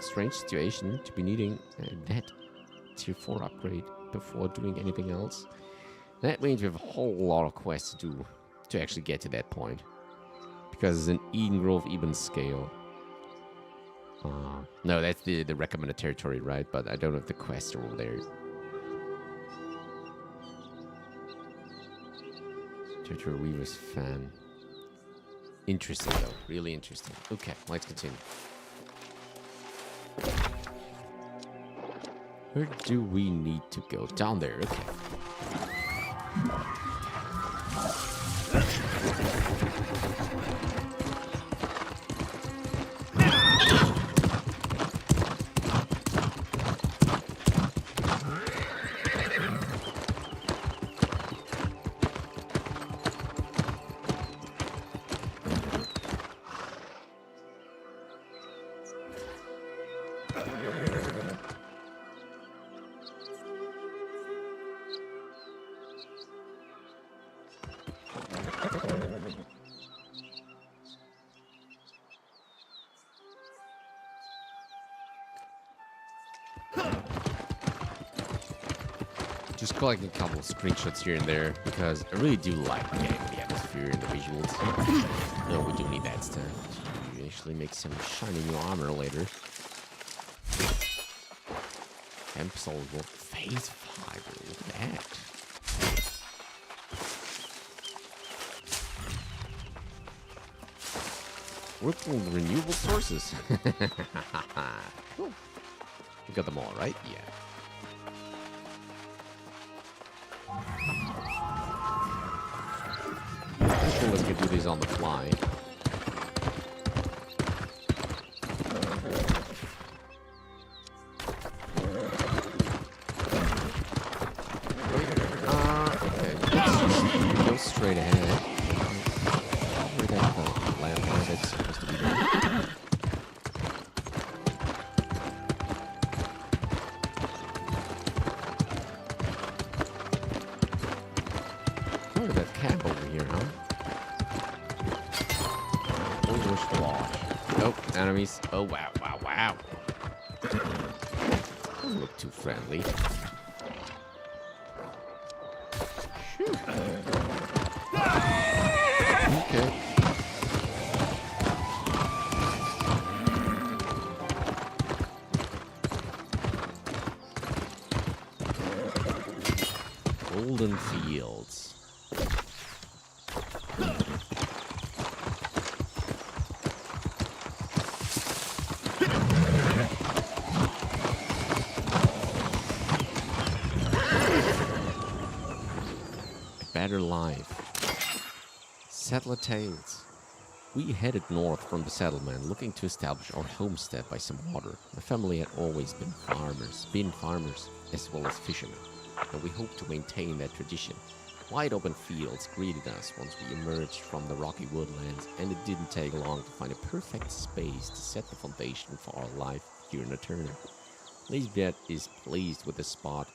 strange situation to be needing that tier 4 upgrade before doing anything else. That means we have a whole lot of quests to do to actually get to that point. Because it's an Eden Grove even scale. No, that's the recommended territory, right? But I don't know if the quests are over there. Territory Weaver's fan. Interesting, though. Really interesting. Okay, let's continue. Where do we need to go? Down there, okay. Just collecting a couple of screenshots here and there because I really do like the game, the atmosphere, and the visuals. No, we do need that stuff to actually make some shiny new armor later. Absolvable phase fiber. Look at that. Working with renewable sources. Cool. We got them all, right? Yeah. Cool that we can do these on the fly. Okay. Go straight ahead. Where that lamp is supposed to be there. Oh, that camp over here, huh? Oh, enemies. Oh, wow, wow, wow. Doesn't look too friendly. Shoot. Okay. Golden Fields. Better life. Settler Tales. We headed north from the settlement, looking to establish our homestead by some water. My family had always been farmers, as well as fishermen, and we hoped to maintain that tradition. Wide open fields greeted us once we emerged from the rocky woodlands, and it didn't take long to find a perfect space to set the foundation for our life here in Aeternum. Lisbeth is pleased with the spot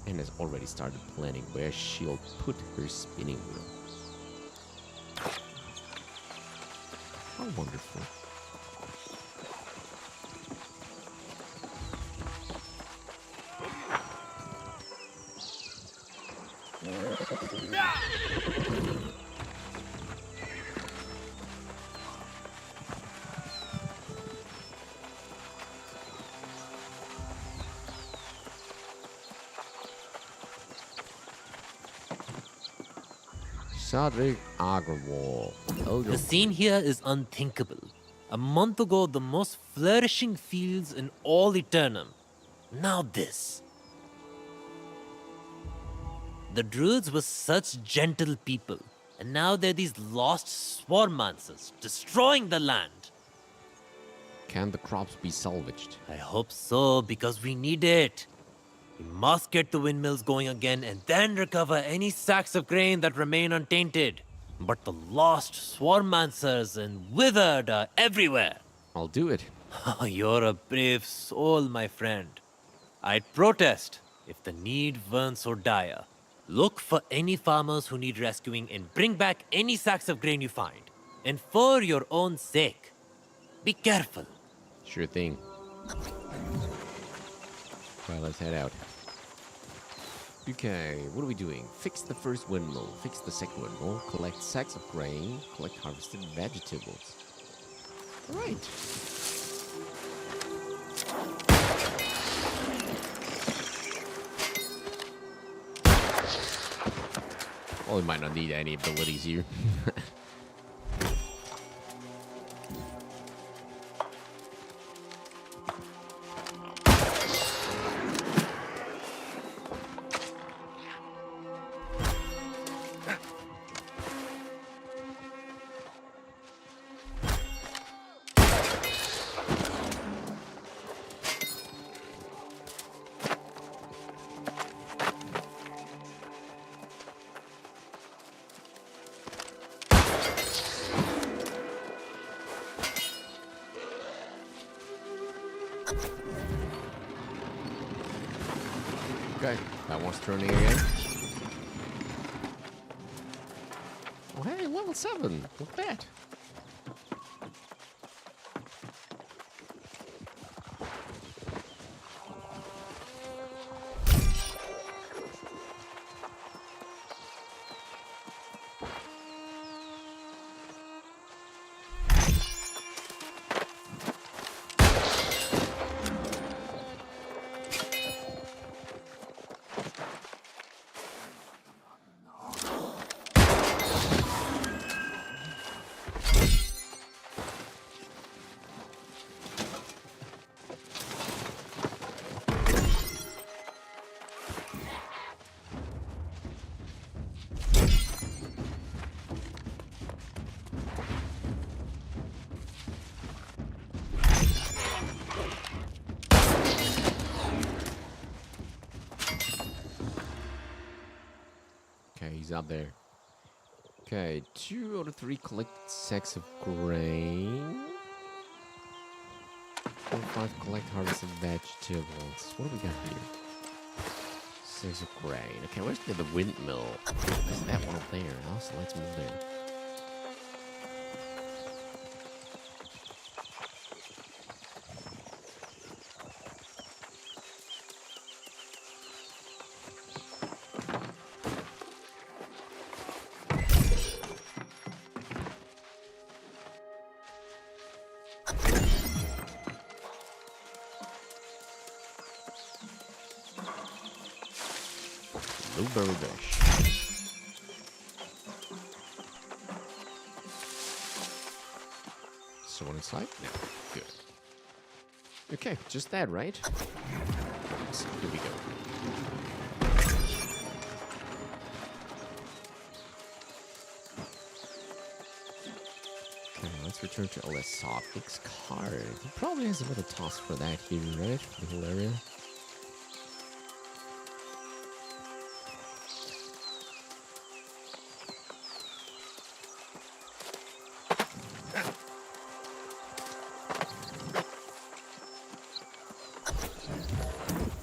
and has already started planning where she'll put her spinning wheel. How wonderful. Sadrik Agrawal. The scene here is unthinkable. A month ago, the most flourishing fields in all Aeternum. Now this. The druids were such gentle people, and now they're these lost swarmancers, destroying the land. Can the crops be salvaged? I hope so, because we need it. We must get the windmills going again and then recover any sacks of grain that remain untainted. But the lost swarmancers and withered are everywhere. I'll do it. You're a brave soul, my friend. I'd protest if the need weren't so dire. Look for any farmers who need rescuing and bring back any sacks of grain you find. And for your own sake, be careful. Sure thing. Right, let's head out. Okay, what are we doing? Fix the first windmill, fix the second windmill, collect sacks of grain, collect harvested vegetables. Alright. Well, we might not need any abilities here. Okay, that one's turning again. Oh, hey, level 7. Look at that. Okay, he's up there. Okay, 2 out of 3 collect sacks of grain. 4 or 5 collect harvested vegetables. What do we got here? Sacks of grain. Okay, where's the windmill? There's that one up there. So let's move there. Blueberry bush. Someone inside? No. Good. Okay, just that, right? So here we go. Okay, let's return to Azoth's card. He probably has another task for that here, right? For the whole area.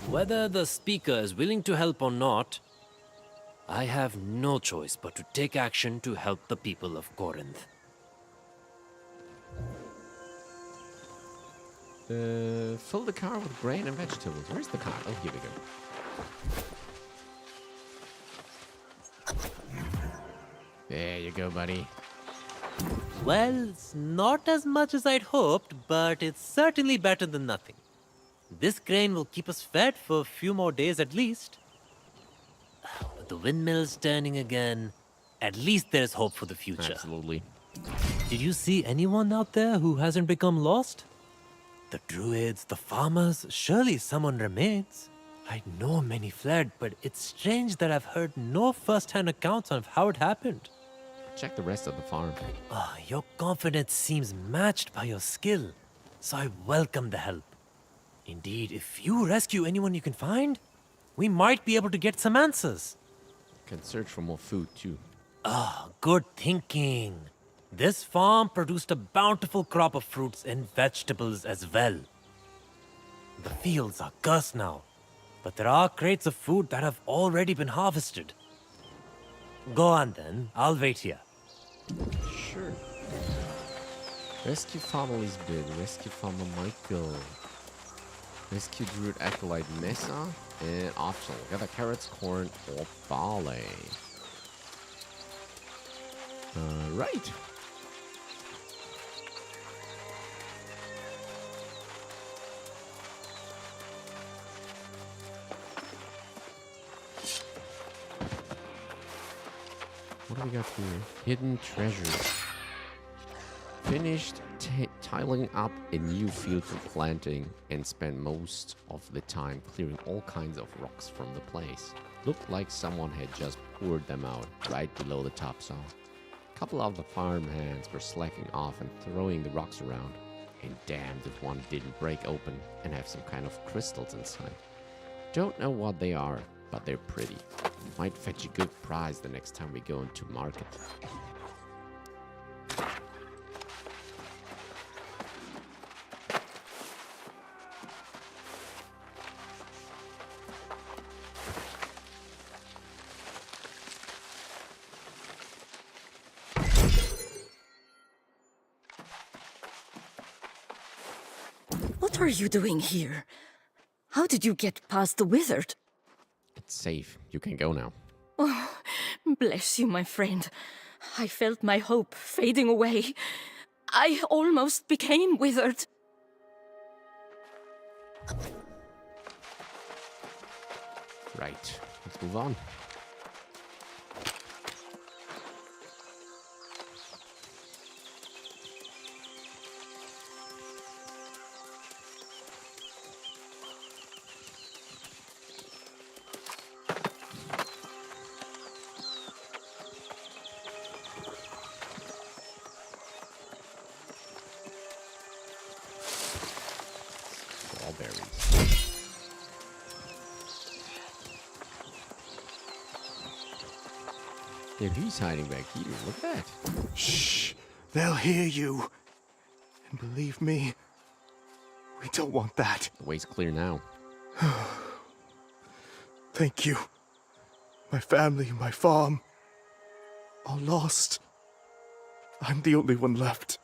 Whether the speaker is willing to help or not, I have no choice but to take action to help the people of Corinth. Fill the car with grain and vegetables. Where's the car? Oh, here we go. There you go, buddy. Well, it's not as much as I'd hoped, but it's certainly better than nothing. This grain will keep us fed for a few more days at least. But the windmill's turning again. At least there's hope for the future. Absolutely. Did you see anyone out there who hasn't become lost? The druids, the farmers, surely someone remains. I know many fled, but it's strange that I've heard no first-hand accounts of how it happened. Check the rest of the farm. Your confidence seems matched by your skill, so I welcome the help. Indeed, if you rescue anyone you can find, we might be able to get some answers. Can search for more food too. Good thinking. This farm produced a bountiful crop of fruits and vegetables as well. The fields are cursed now, but there are crates of food that have already been harvested. Go on then, I'll wait here. Sure. Rescue Farmer Lisbeth, Rescue Farmer Michael, Rescue Druid Acolyte Nessa, and optional. Gather carrots, corn, or barley. Right. What do we got here? Hidden treasures. Finished tiling up a new field for planting and spent most of the time clearing all kinds of rocks from the place. Looked like someone had just poured them out right below the topsoil. A couple of the farm hands were slacking off and throwing the rocks around. And damned if one didn't break open and have some kind of crystals inside. Don't know what they are, but they're pretty. Might fetch a good price the next time we go into market. What are you doing here? How did you get past the wizard? It's safe. You can go now. Oh, bless you, my friend. I felt my hope fading away. I almost became withered. Right. Let's move on. Dude, he's hiding back here. Look at that. Shh. They'll hear you. And believe me, we don't want that. The way's clear now. Thank you. My family, my farm, all lost. I'm the only one left.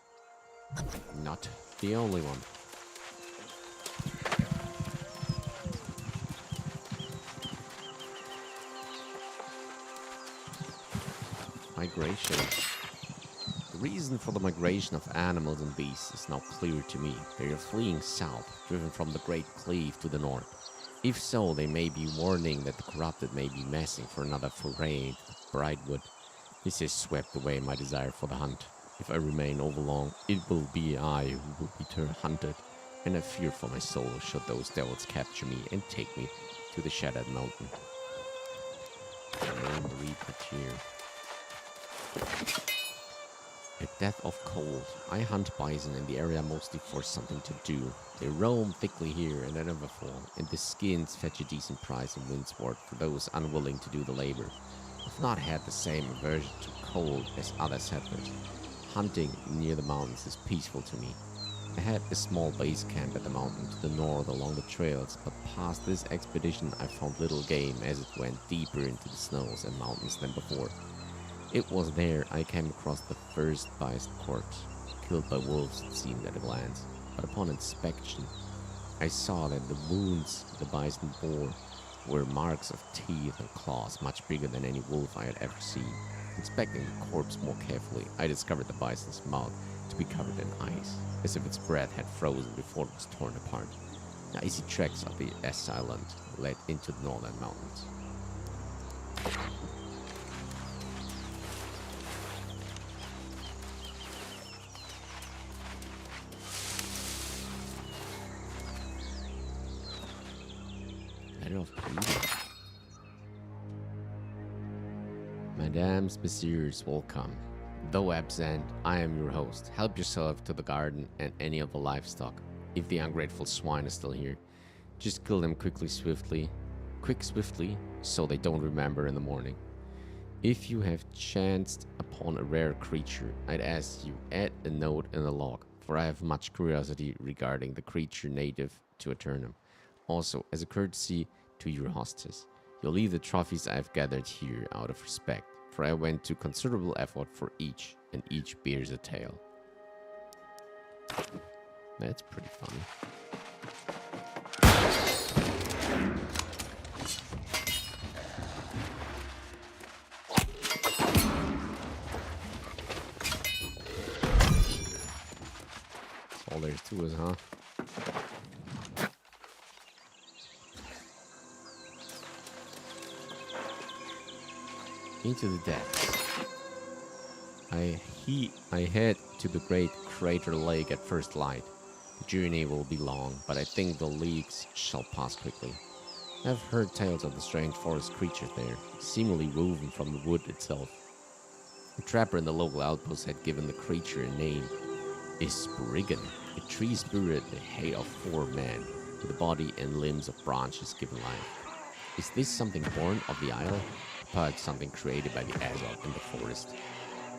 Not the only one. Migration. The reason for the migration of animals and beasts is now clear to me. They are fleeing south, driven from the Great Cleave to the north. If so, they may be warning that the corrupted may be massing for another foray into Brightwood. This has swept away my desire for the hunt. If I remain overlong, it will be I who will be hunted, and I fear for my soul should those devils capture me and take me to the Shattered Mountain. At death of cold, I hunt bison in the area mostly for something to do. They roam thickly here in Everfall, and the skins fetch a decent price in Windsward for those unwilling to do the labor. I've not had the same aversion to cold as other settlers. Hunting near the mountains is peaceful to me. I had a small base camp at the mountain to the north along the trails, but past this expedition I found little game as it went deeper into the snows and mountains than before. It was there I came across the first bison corpse, killed by wolves it seemed at a glance, but upon inspection I saw that the wounds the bison bore were marks of teeth and claws much bigger than any wolf I had ever seen. Inspecting the corpse more carefully, I discovered the bison's mouth to be covered in ice, as if its breath had frozen before it was torn apart. The icy tracks of the S Island led into the northern mountains. Matter of breeding. Mesdames, messieurs, welcome. Though absent, I am your host. Help yourself to the garden and any of the livestock. If the ungrateful swine is still here, just kill them swiftly, so they don't remember in the morning. If you have chanced upon a rare creature, I'd ask you add a note in the log, for I have much curiosity regarding the creature native to Aeternum. Also, as a courtesy to your hostess, you'll leave the trophies I have gathered here out of respect, for I went to considerable effort for each, and each bears a tale. That's pretty funny. All there's to us, huh? Into the depths. I head to the great crater lake at first light. The journey will be long, but I think the leagues shall pass quickly. I've heard tales of the strange forest creatures there, seemingly woven from the wood itself. A trapper in the local outpost had given the creature a name, a spriggan, a tree spirit, the hay of 4 men, with the body and limbs of branches given life. Is this something born of the isle? Perhaps something created by the Azoth in the forest.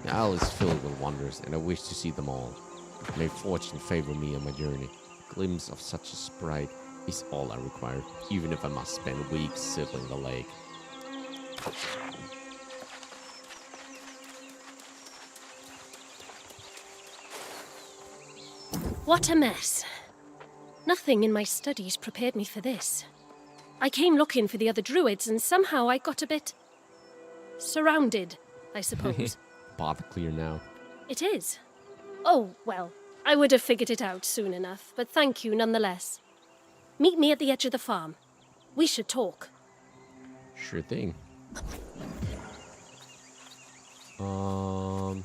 The isle is filled with wonders, and I wish to see them all. May fortune favor me on my journey. A glimpse of such a sprite is all I require, even if I must spend weeks circling the lake. What a mess. Nothing in my studies prepared me for this. I came looking for the other druids, and somehow I got a bit surrounded, I suppose. Path clear now. It is. Oh, well, I would have figured it out soon enough, but thank you nonetheless. Meet me at the edge of the farm. We should talk. Sure thing. Ooh,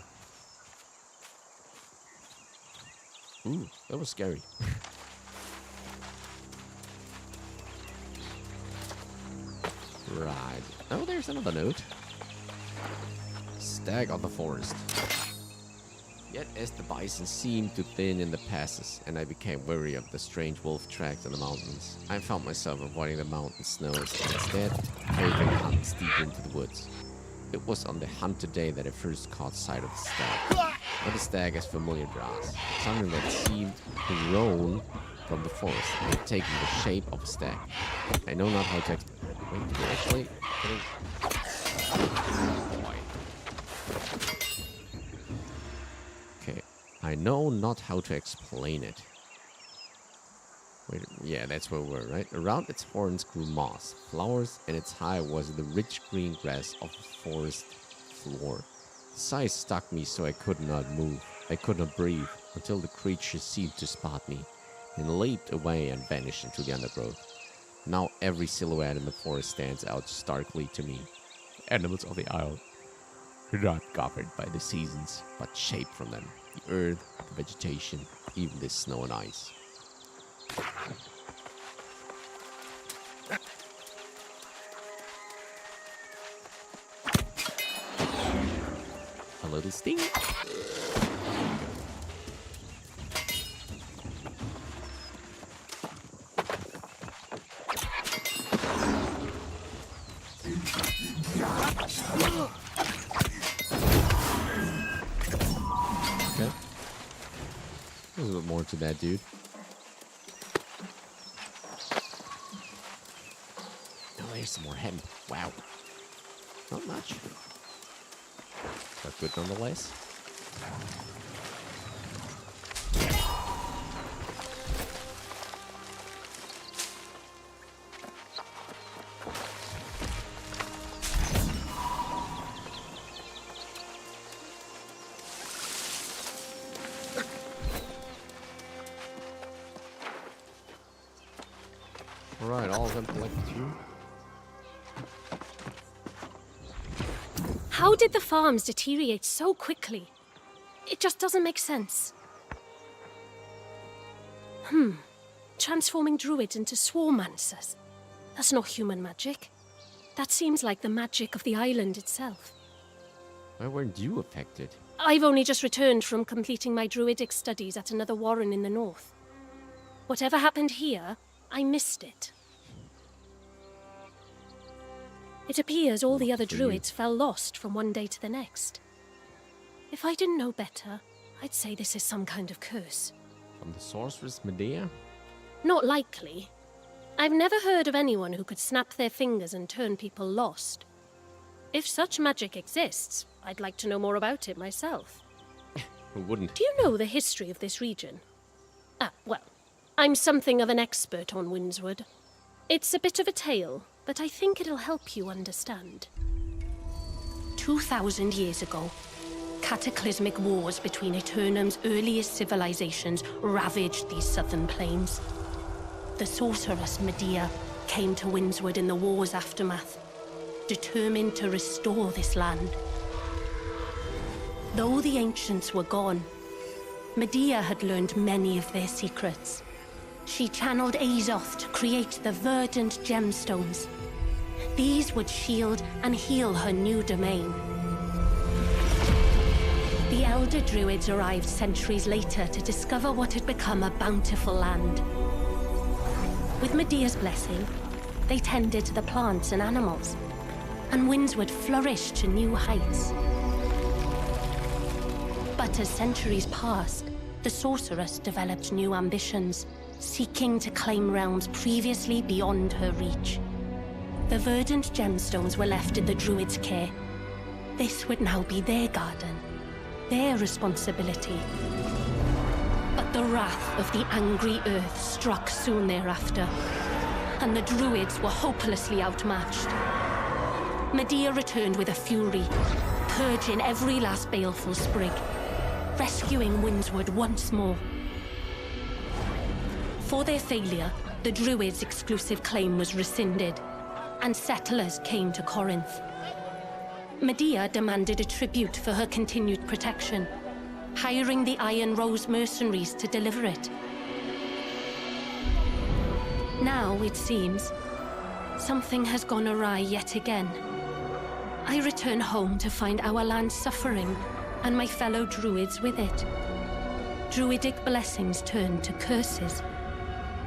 that was scary. Right. Oh, there's another note. Stag of the forest. Yet as the bison seemed to thin in the passes, and I became wary of the strange wolf tracks in the mountains, I found myself avoiding the mountain snows and instead favoring hunts deep into the woods. It was on the hunt today that I first caught sight of the stag. But the stag has familiar grass, something that seemed grown from the forest and had taken the shape of a stag. I know not how to wait, did I actually? Boy. Okay, I know not how to explain it. Wait, yeah, that's where we were, right? Around its horns grew moss, flowers, and its high was the rich green grass of the forest floor. The sight stuck me so I could not move. I could not breathe until the creature seemed to spot me, and leaped away and vanished into the undergrowth. Now every silhouette in the forest stands out starkly to me. The animals of the isle are not governed by the seasons, but shaped from them. The earth, the vegetation, even the snow and ice. A little sting. Okay. There's a bit more to that, dude. Oh, there's some more hemp. Wow. Not much. But good nonetheless. Alright, all of them collected too. How did the farms deteriorate so quickly? It just doesn't make sense. Transforming druids into swarmancers. That's not human magic. That seems like the magic of the island itself. Why weren't you affected? I've only just returned from completing my druidic studies at another warren in the north. Whatever happened here, I missed it. It appears all the other druids fell lost from one day to the next. If I didn't know better, I'd say this is some kind of curse. From the sorceress Medea? Not likely. I've never heard of anyone who could snap their fingers and turn people lost. If such magic exists, I'd like to know more about it myself. Who wouldn't? Do you know the history of this region? Well, I'm something of an expert on Windswood. It's a bit of a tale, but I think it'll help you understand. 2,000 years ago, cataclysmic wars between Aeternum's earliest civilizations ravaged these southern plains. The sorceress Medea came to Windswood in the war's aftermath, determined to restore this land. Though the ancients were gone, Medea had learned many of their secrets. She channeled Azoth to create the verdant gemstones. These would shield and heal her new domain. The elder druids arrived centuries later to discover what had become a bountiful land. With Medea's blessing, they tended to the plants and animals, and Windswood flourished to new heights. But as centuries passed, the sorceress developed new ambitions, seeking to claim realms previously beyond her reach. The verdant gemstones were left in the druids' care. This would now be their garden, their responsibility. But the wrath of the angry earth struck soon thereafter, and the druids were hopelessly outmatched. Medea returned with a fury, purging every last baleful sprig, rescuing Windswood once more. For their failure, the druids' exclusive claim was rescinded, and settlers came to Corinth. Medea demanded a tribute for her continued protection, hiring the Iron Rose mercenaries to deliver it. Now, it seems, something has gone awry yet again. I return home to find our land suffering, and my fellow druids with it. Druidic blessings turned to curses,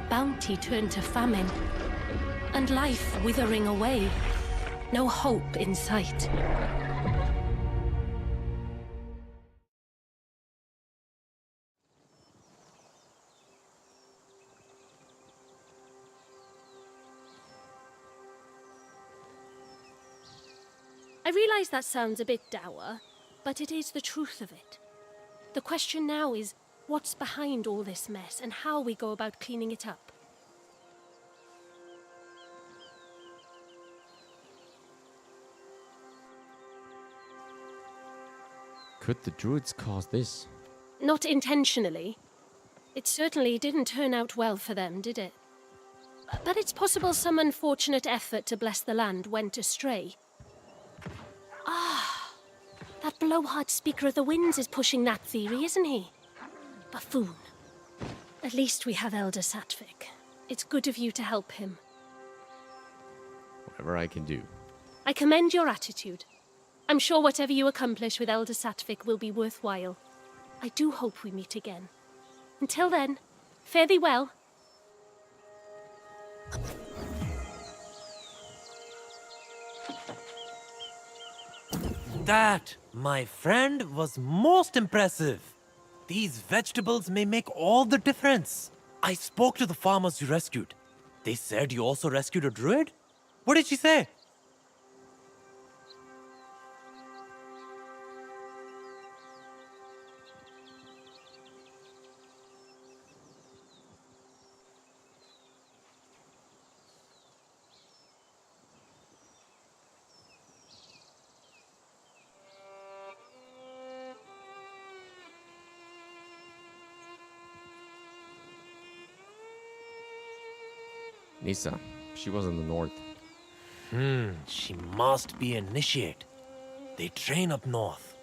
bounty turned to famine, and life withering away. No hope in sight. I realize that sounds a bit dour, but it is the truth of it. The question now is, what's behind all this mess and how we go about cleaning it up? Could the druids cause this? Not intentionally. It certainly didn't turn out well for them, did it? But it's possible some unfortunate effort to bless the land went astray. Ah, that blowhard speaker of the winds is pushing that theory, isn't he? Buffoon. At least we have Elder Satvik. It's good of you to help him. Whatever I can do. I commend your attitude. I'm sure whatever you accomplish with Elder Satvik will be worthwhile. I do hope we meet again. Until then, fare thee well. That, my friend, was most impressive. These vegetables may make all the difference. I spoke to the farmers you rescued. They said you also rescued a druid? What did she say? Nisa, she was in the north. She must be an initiate. They train up north.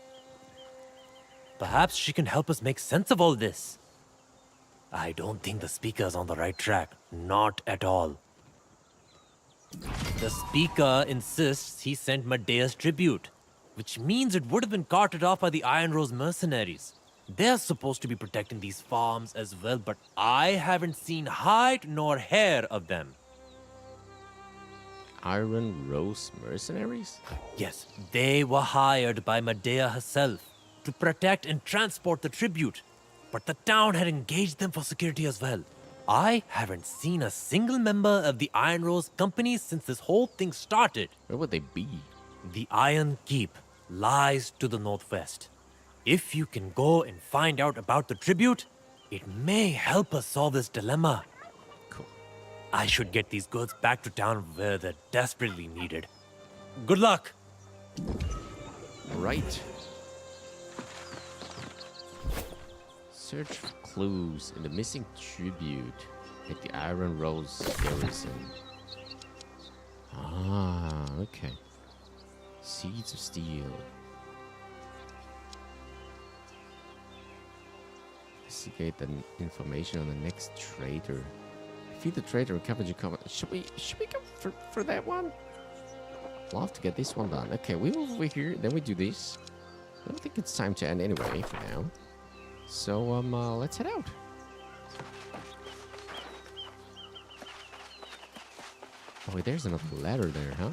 Perhaps she can help us make sense of all this. I don't think the speaker's on the right track. Not at all. The speaker insists he sent Medea's tribute, which means it would have been carted off by the Iron Rose mercenaries. They're supposed to be protecting these farms as well, but I haven't seen hide nor hair of them. Iron Rose mercenaries? Yes, they were hired by Medea herself to protect and transport the tribute, but the town had engaged them for security as well. I haven't seen a single member of the Iron Rose company since this whole thing started. Where would they be? The Iron Keep lies to the northwest. If you can go and find out about the tribute, it may help us solve this dilemma. Cool. I should get these goods back to town where they're desperately needed. Good luck! Right. Search for clues in the missing tribute at the Iron Rose garrison. Ah, okay. Seeds of Steel. Investigate the information on the next trader. Defeat the trader and recover your comment. Should we go for that one? Love to get this one done. Okay, we move over here, then we do this. I don't think it's time to end anyway for now. So let's head out. Oh wait, there's another ladder there, huh?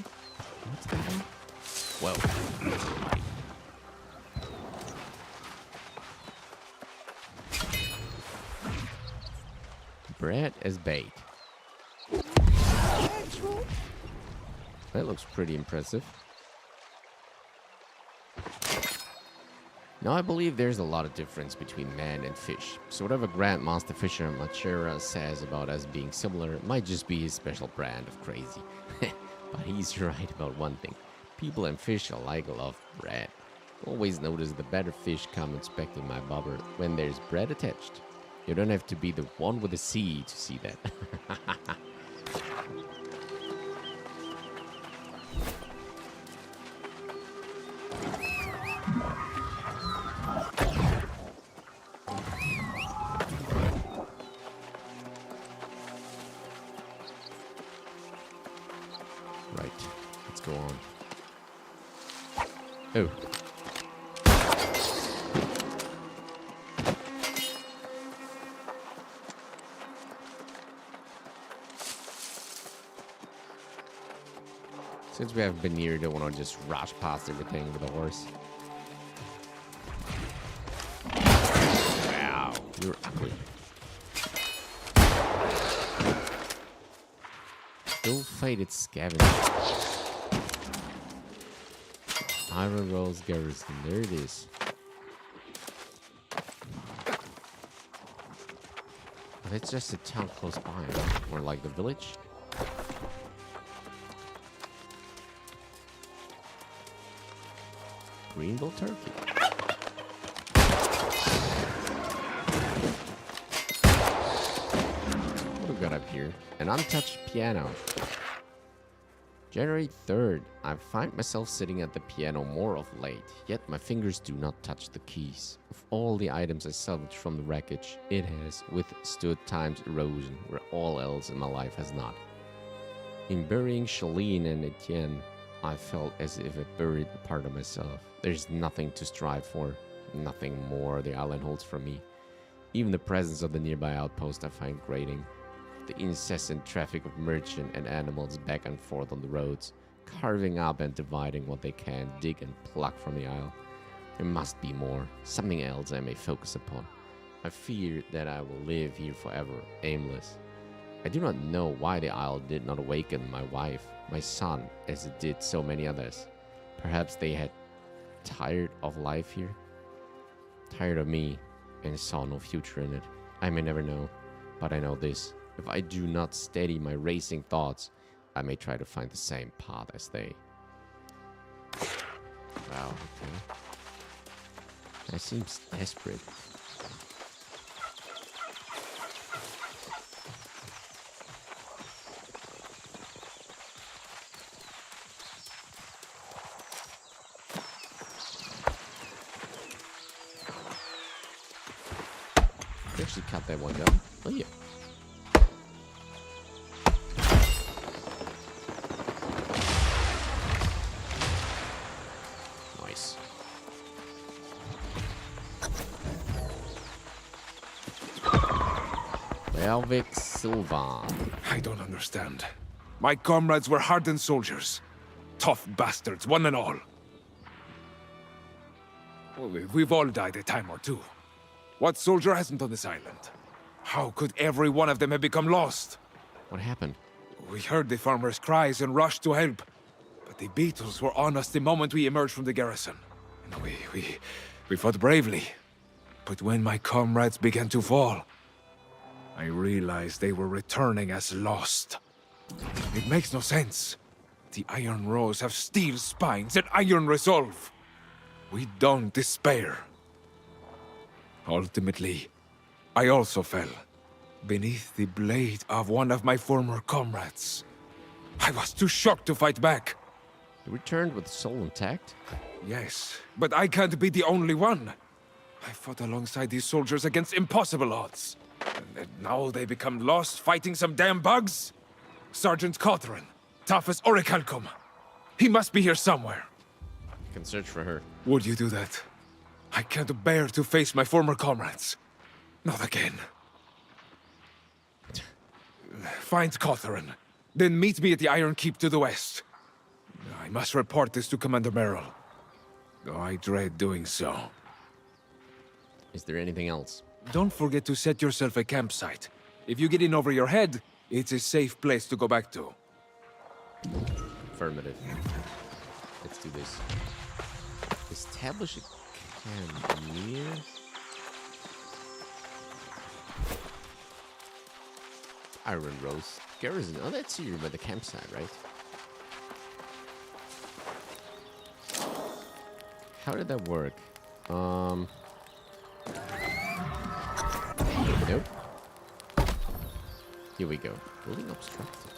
What's that one? Whoa. Bread as bait. That looks pretty impressive. Now I believe there's a lot of difference between man and fish. So whatever Grandmaster Fisher Machera says about us being similar, it might just be his special brand of crazy. But he's right about one thing. People and fish alike love bread. Always notice the better fish come inspecting my bobber when there's bread attached. You don't have to be the one with the sea to see that. Right, let's go on. Oh. Since we haven't been here, don't want to just rush past everything with a horse. Wow, you're ugly. Ill-fated scavenger. Iron Rose garrison. There it is. But it's just a town close by, right? Or like the village. Greenville turkey. What do we got up here? An untouched piano. January 3rd. I find myself sitting at the piano more of late, yet my fingers do not touch the keys. Of all the items I salvaged from the wreckage, it has withstood time's erosion, where all else in my life has not. In burying Charlene and Etienne, I felt as if I buried a part of myself. There's nothing to strive for, nothing more the island holds for me. Even the presence of the nearby outpost I find grating. The incessant traffic of merchant and animals back and forth on the roads, carving up and dividing what they can dig and pluck from the isle. There must be more, something else I may focus upon. I fear that I will live here forever, aimless. I do not know why the isle did not awaken my wife, my son, as it did so many others. Perhaps they had tired of life here, tired of me, and saw no future in it. I may never know, but I know this. If I do not steady my racing thoughts, I may try to find the same path as they. Wow, okay. That seems desperate. Actually cut that one down. Oh yeah. Elvic Sylvan. I don't understand. My comrades were hardened soldiers. Tough bastards, one and all. Well, we've all died a time or two. What soldier hasn't on this island? How could every one of them have become lost? What happened? We heard the farmers' cries and rushed to help. But the beetles were on us the moment we emerged from the garrison. And we fought bravely. But when my comrades began to fall, I realized they were returning as lost. It makes no sense. The Iron Rose have steel spines and iron resolve. We don't despair. Ultimately, I also fell beneath the blade of one of my former comrades. I was too shocked to fight back. You returned with soul intact? Yes, but I can't be the only one. I fought alongside these soldiers against impossible odds. And now they become lost fighting some damn bugs? Sergeant Cothran, tough as Orichalcum. He must be here somewhere. You can search for her. Would you do that? I can't bear to face my former comrades. Not again. Find Cothran, then meet me at the Iron Keep to the west. I must report this to Commander Merrill, though I dread doing so. Is there anything else? Don't forget to set yourself a campsite. If you get in over your head, it's a safe place to go back to. Affirmative. Let's do this. Establish a camp near... Iron Rose. Garrison. Oh, that's here by the campsite, right? How did that work? Nope. Here we go. Building obstructed.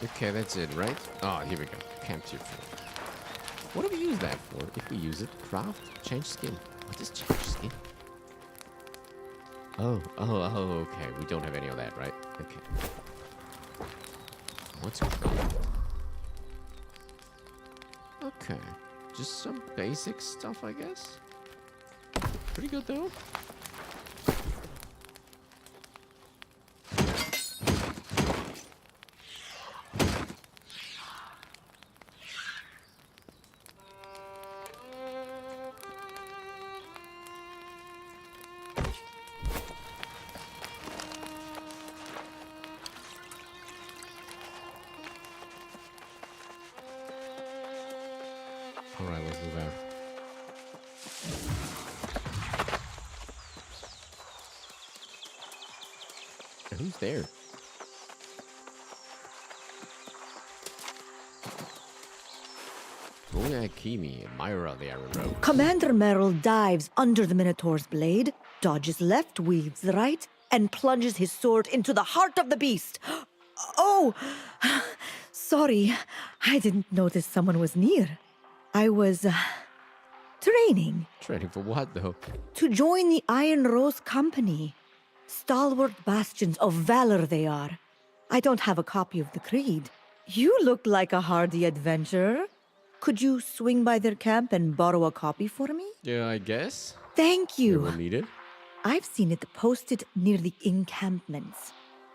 Okay, that's it, right? Oh, here we go. Camp tier 4. What do we use that for? If we use it, craft, change skin. What is change skin? Oh, okay. We don't have any of that, right? Okay. What's craft? Okay. Just some basic stuff, I guess. Pretty good, though. Alright, let's move out. And who's there? Roya Kimi, admirer of the Iron Road. Commander Merrill dives under the Minotaur's blade, dodges left, weaves right, and plunges his sword into the heart of the beast. Oh! Sorry, I didn't notice someone was near. I was, training. Training for what, though? To join the Iron Rose Company. Stalwart bastions of valor they are. I don't have a copy of the creed. You look like a hardy adventurer. Could you swing by their camp and borrow a copy for me? Yeah, I guess. Thank you. We'll need it. I've seen it posted near the encampments.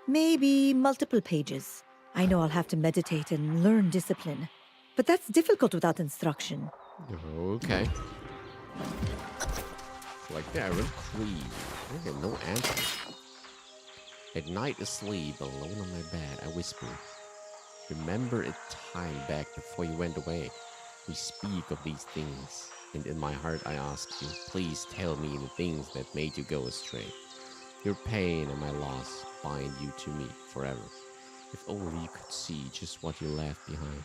Maybe multiple pages. I know I'll have to meditate and learn discipline. But that's difficult without instruction. Okay. Like the Iron Creed. I get no answer. At night asleep, alone on my bed, I whisper, remember a time back before you went away. We speak of these things, and in my heart I ask you, please tell me the things that made you go astray. Your pain and my loss bind you to me forever. If only you could see just what you left behind.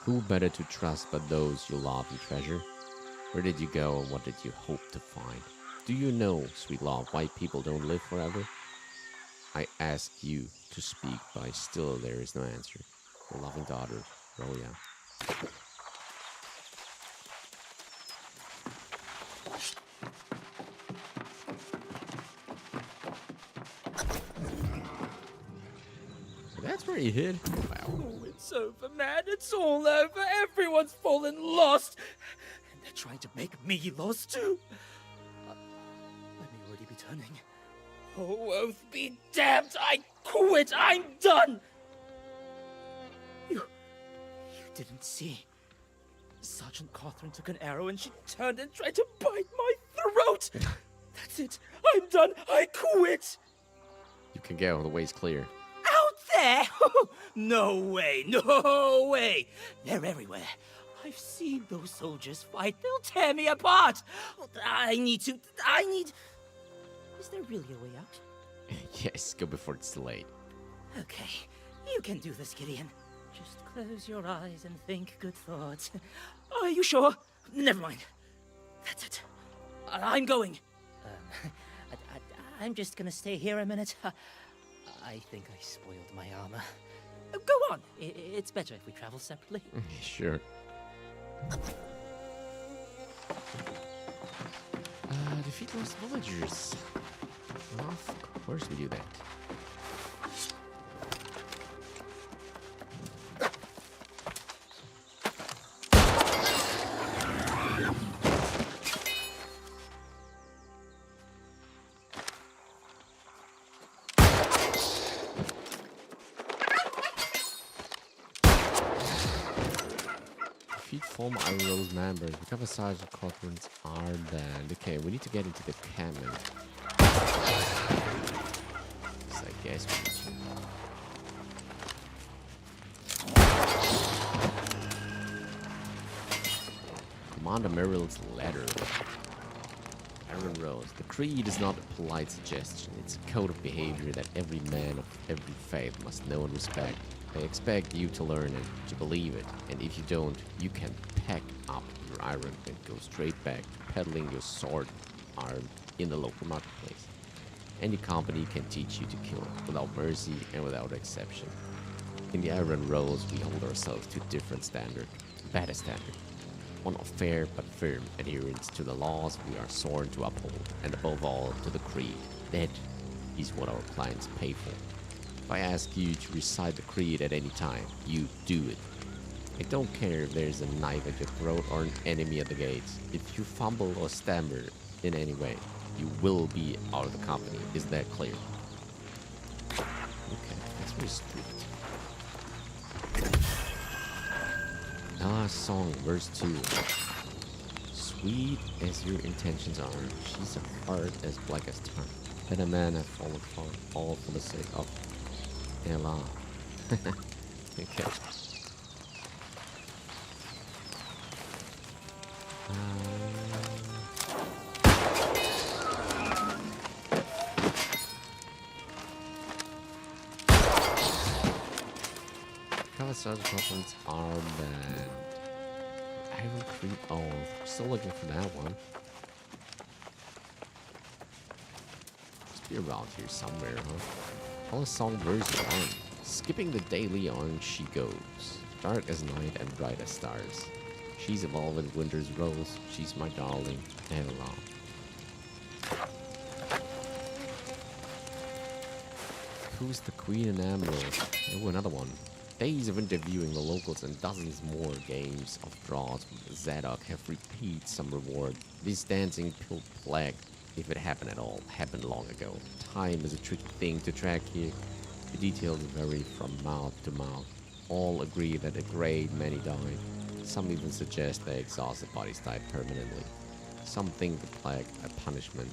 Who better to trust but those you love and treasure? Where did you go and what did you hope to find? Do you know, sweet love, why people don't live forever? I ask you to speak, but still there is no answer. Your loving daughter, Roya. Pretty hit. Wow. Oh, it's over, man. It's all over. Everyone's fallen lost. And they're trying to make me lost too. I may already be turning. Oh, oath be damned. I quit. I'm done. You didn't see. Sergeant Catherine took an arrow and she turned and tried to bite my throat. That's it. I'm done. I quit. You can go. The way's clear. Out there? No way. No way. They're everywhere. I've seen those soldiers fight. They'll tear me apart. I need... Is there really a way out? Yes, go before it's too late. Okay. You can do this, Gideon. Just close your eyes and think good thoughts. Are you sure? Never mind. That's it. I'm going. I'm just gonna stay here a minute. I think I spoiled my armor. Go on. It's better if we travel separately. Sure. Defeat lost villagers. Of course we do that. Former Iron Rose members. Recover Sergeant Cochrane's armband. Okay, we need to get into the cannon. So I guess we need to. Commander Merrill's letter. Iron Rose. The creed is not a polite suggestion. It's a code of behavior that every man of every faith must know and respect. I expect you to learn it, to believe it, and if you don't, you can pack up your iron and go straight back to peddling your sword arm in the local marketplace. Any company can teach you to kill without mercy and without exception. In the Iron Rose, we hold ourselves to a different standard, a better standard. One of fair but firm adherence to the laws we are sworn to uphold, and above all, to the creed. That is what our clients pay for. If I ask you to recite the creed at any time, you do it. I don't care if there's a knife at your throat or an enemy at the gates. If you fumble or stammer in any way, you will be out of the company. Is that clear? Okay, that's very strict. Song, verse 2. Sweet as your intentions are, she's a heart as black as tar. Let a man have fallen far, all for the sake of Allah. Okay. Cover Sergeant Cochrane's armband. Iron Creep. Oh, still looking for that one. Must be around here somewhere, huh? All song verse 1. Skipping the daily on she goes. Dark as night and bright as stars. She's evolving winter's rose. She's my darling. Hello. Who's the Queen and Ambrose? Oh, another one. Days of interviewing the locals and dozens more games of draws with Zadok have repeated some reward. This dancing pill plague, if it happened at all, happened long ago. Time is a tricky thing to track here. The details vary from mouth to mouth. All agree that a great many died. Some even suggest they exhausted bodies died permanently. Some think the plague a punishment.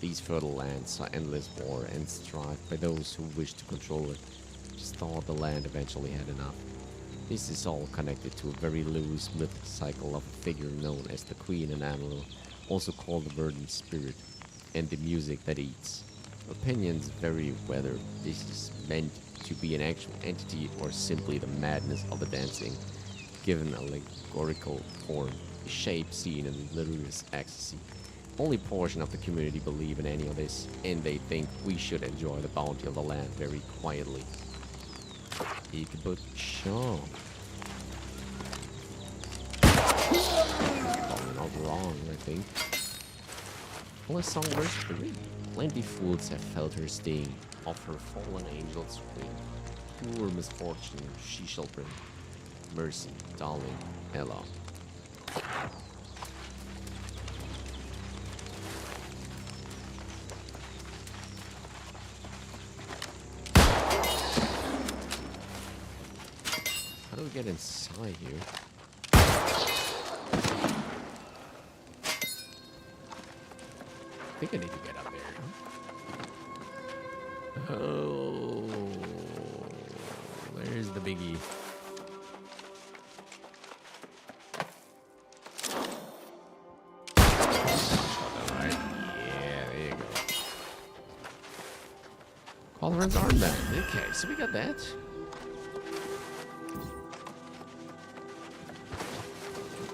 These fertile lands saw endless war and strife by those who wished to control it. Just thought the land eventually had enough. This is all connected to a very loose mythic cycle of a figure known as the Queen and Amalur, also called the verdant spirit, and the music that eats. Opinions vary whether this is meant to be an actual entity or simply the madness of the dancing, given a allegorical form, a shape seen in delirious ecstasy. Only portion of the community believe in any of this, and they think we should enjoy the bounty of the land very quietly. Ichabod Shaw. Not wrong, I think. Well, song verse 3. Plenty fools have felt her sting, of her fallen angel scream. Poor misfortune she shall bring. Mercy, darling, Ella. How do we get inside here? I think I need to get up there. Oh, there's the biggie. Alright, yeah, there you go. Cauldron's armband. Okay, so we got that.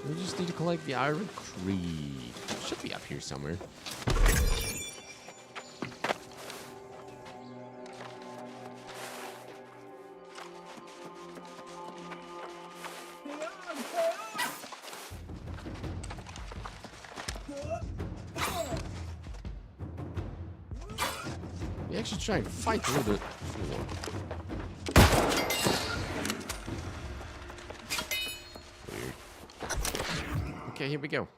We just need to collect the Iron Creed. Should be up here somewhere. We actually try and fight through the floor. Okay, here we go.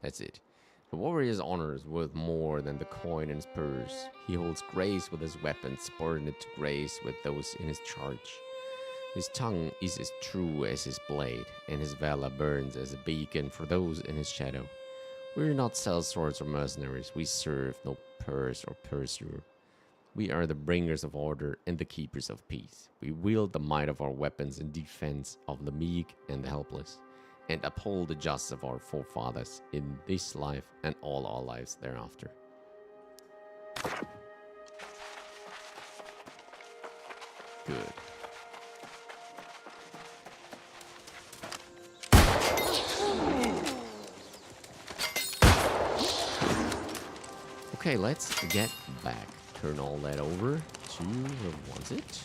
That's it. The warrior's honor is worth more than the coin in his purse. He holds grace with his weapons, subordinate to grace with those in his charge. His tongue is as true as his blade, and his valor burns as a beacon for those in his shadow. We are not sellswords or mercenaries. We serve no purse or pursuer. We are the bringers of order and the keepers of peace. We wield the might of our weapons in defense of the meek and the helpless, and uphold the justice of our forefathers in this life and all our lives thereafter. Good. Okay, let's get back. Turn all that over to, where was it?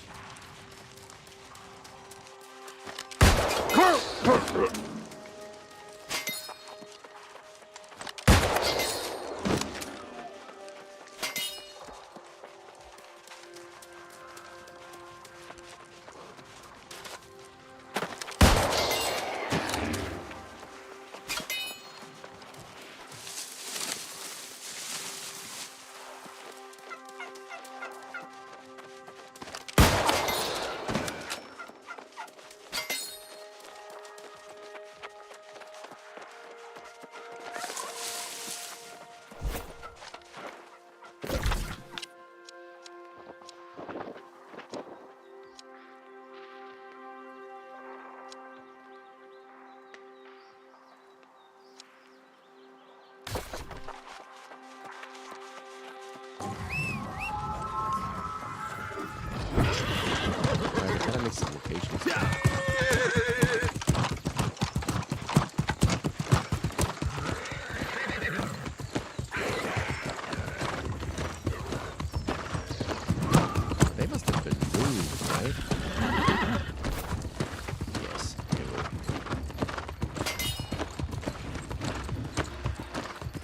They must have been moved, right? Yes, they were.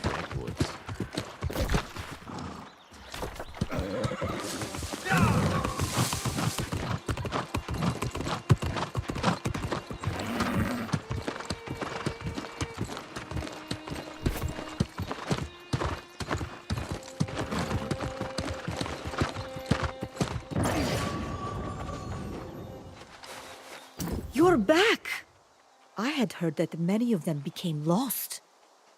Backwoods. You're back! I had heard that many of them became lost.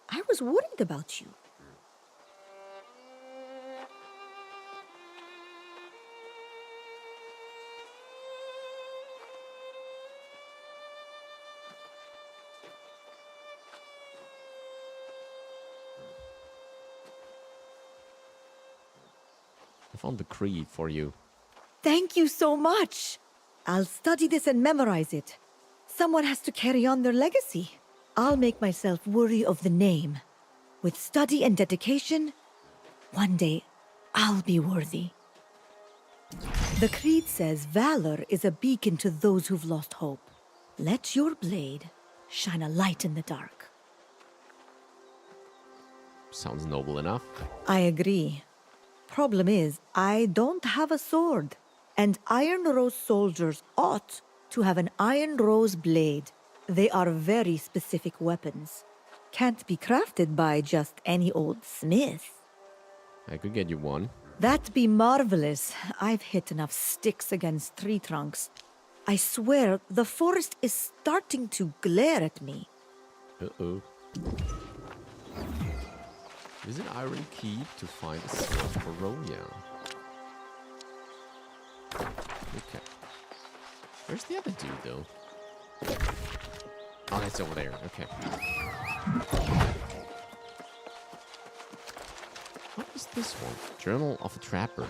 I was worried about you. I found the creed for you. Thank you so much! I'll study this and memorize it. Someone has to carry on their legacy. I'll make myself worthy of the name. With study and dedication, one day I'll be worthy. The creed says valor is a beacon to those who've lost hope. Let your blade shine a light in the dark. Sounds noble enough. I agree. Problem is, I don't have a sword. And Iron Rose soldiers ought to have an Iron Rose blade. They are very specific weapons. Can't be crafted by just any old smith. I could get you one. That'd be marvelous. I've hit enough sticks against tree trunks. I swear, the forest is starting to glare at me. Uh-oh. Use an iron key to find a sword for Roya. Okay. Where's the other dude, though? Oh, that's over there. Okay. What is this one? Journal of a Trapper.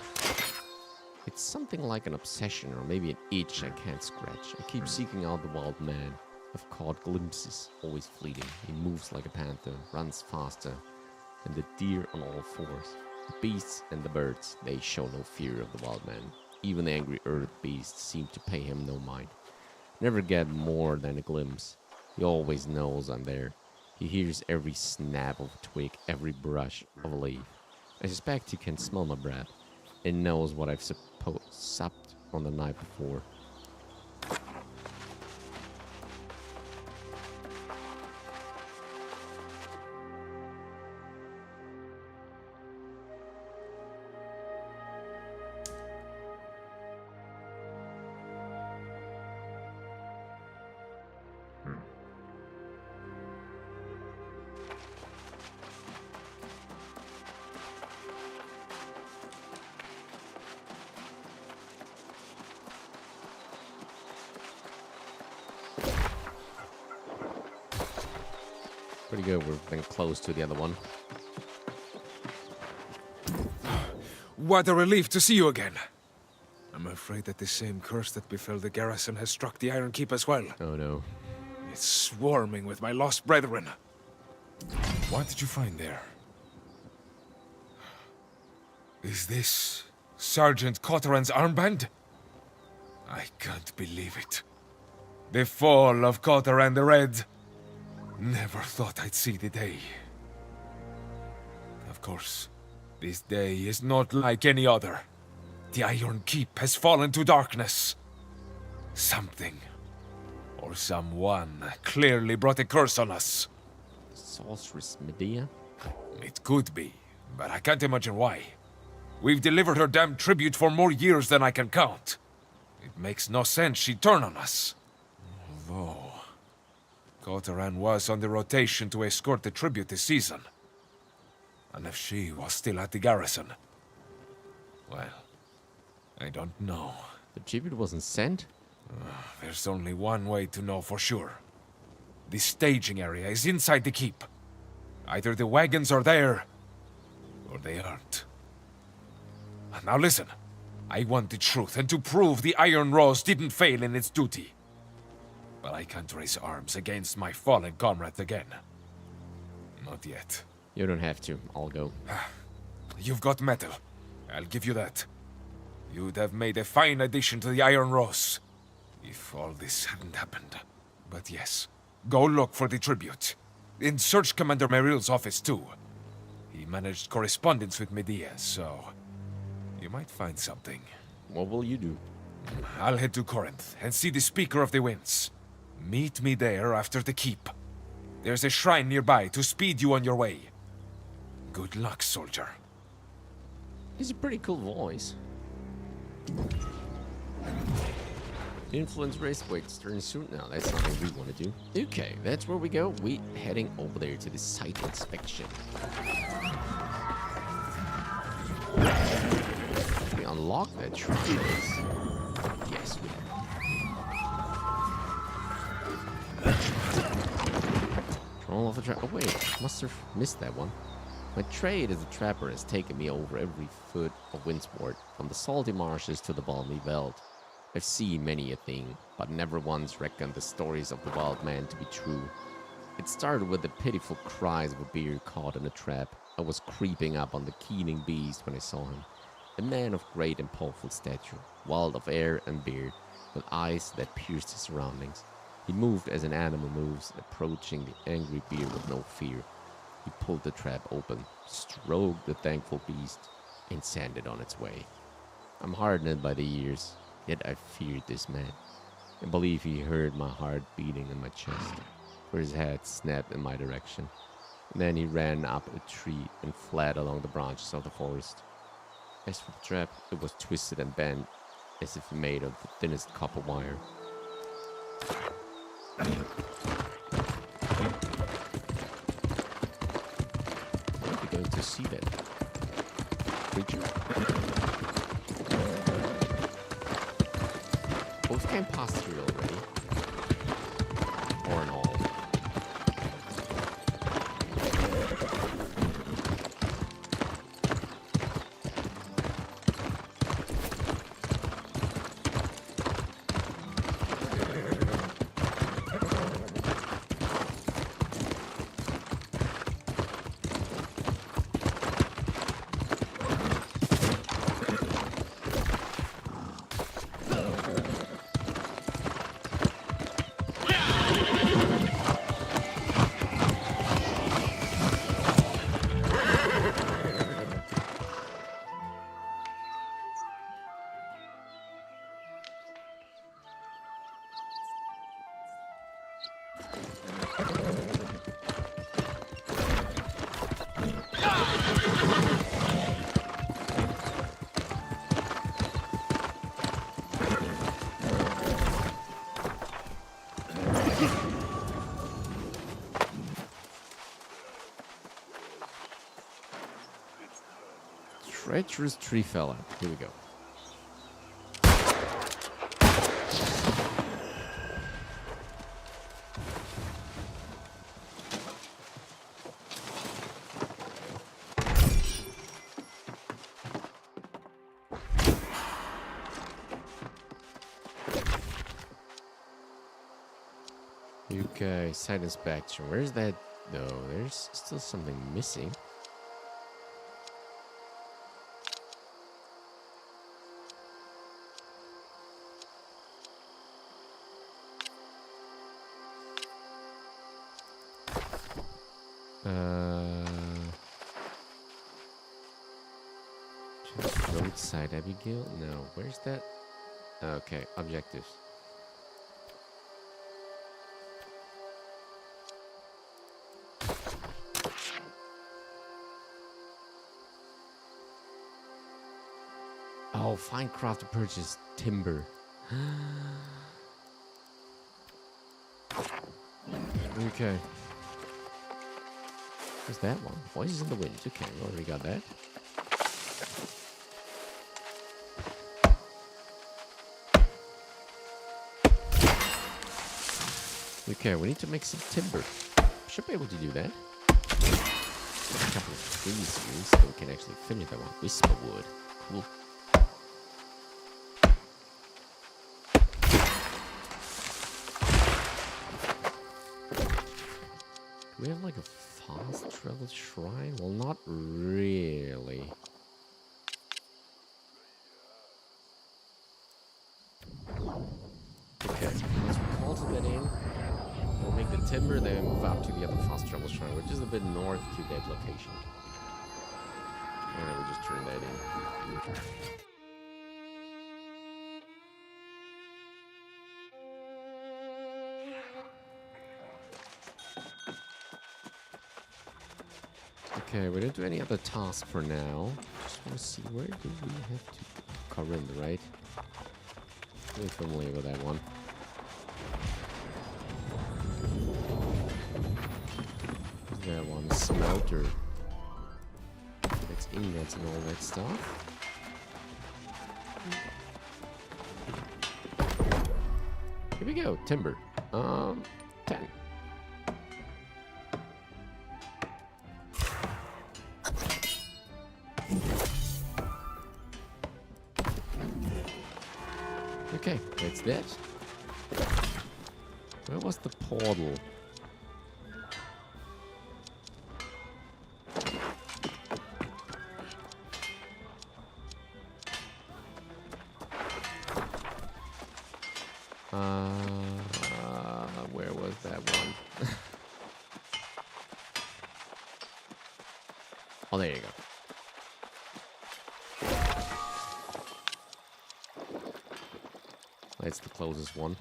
It's something like an obsession or maybe an itch I can't scratch. I keep seeking out the wild man. I've caught glimpses, always fleeting. He moves like a panther, runs faster than the deer on all fours. The beasts and the birds, they show no fear of the wild man. Even the angry earth beasts seem to pay him no mind. Never get more than a glimpse. He always knows I'm there. He hears every snap of a twig, every brush of a leaf. I suspect he can smell my breath and knows what I've supped on the night before. Pretty good, we're getting close to the other one. What a relief to see you again. I'm afraid that the same curse that befell the garrison has struck the Iron Keep as well. Oh no. It's swarming with my lost brethren. What did you find there? Is this Sergeant Cotteran's armband? I can't believe it. The fall of Cotteran the Red. Never thought I'd see the day. Of course, this day is not like any other. The Iron Keep has fallen to darkness. Something, or someone, clearly brought a curse on us. Sorceress Medea? It could be, but I can't imagine why. We've delivered her damn tribute for more years than I can count. It makes no sense she'd turn on us. Although Cotteran was on the rotation to escort the tribute this season. And if she was still at the garrison, well, I don't know. The tribute wasn't sent? There's only one way to know for sure. The staging area is inside the keep. Either the wagons are there, or they aren't. Now listen, I want the truth, and to prove the Iron Rose didn't fail in its duty. But I can't raise arms against my fallen comrades again. Not yet. You don't have to. I'll go. You've got metal. I'll give you that. You'd have made a fine addition to the Iron Rose, if all this hadn't happened. But yes, go look for the tribute. And search Commander Meryl's office too. He managed correspondence with Medea, so you might find something. What will you do? I'll head to Corinth and see the Speaker of the Winds. Meet me there after the keep. There's a shrine nearby to speed you on your way. Good luck, soldier. He's a pretty cool voice. Influence race weights turn soon. No, that's nothing we want to do. Okay, that's where we go. We heading over there to the site inspection. We unlock that shrine. Yes, we Troll of a trap. Oh wait, must have missed that one. My trade as a trapper has taken me over every foot of Windsport, from the salty marshes to the balmy veldt. I've seen many a thing, but never once reckoned the stories of the wild man to be true. It started with the pitiful cries of a bear caught in a trap. I was creeping up on the keening beast when I saw him. A man of great and powerful stature, wild of air and beard, with eyes that pierced his surroundings. He moved as an animal moves, approaching the angry bear with no fear. He pulled the trap open, stroked the thankful beast, and sent it on its way. I'm hardened by the years, yet I feared this man. I believe he heard my heart beating in my chest, for his head snapped in my direction. And then he ran up a tree and fled along the branches of the forest. As for the trap, it was twisted and bent, as if made of the thinnest copper wire. Are we going to see that creature? Both can pass through already. Or an all. Treacherous tree fella. Here we go. Okay, site inspection. Where's that? No, there's still something missing. Just roadside Abigail? No, where's that? Okay, objectives. Oh, find craft to purchase timber. Okay. Where's that one? Voices in the wind. Okay, we already got that. Okay, we need to make some timber. Should be able to do that. There's a couple of trees here, so we can actually finish that one. Whisper wood. Cool. Do we have like a fast travel shrine? Well, not really. Okay, let's cultivate that in. We'll make the timber, then move up to the other fast travel shrine, which is a bit north to that location. And then we'll just turn that in. Okay, we don't do any other task for now. Just want to see, where do we have to... Corinth, right? Really familiar with that one. That one, smelter. That's ingots and all that stuff. Here we go, timber. 10. Okay, that's that. Where was the portal? Where was that one? Oh, there you go. That's the closest one.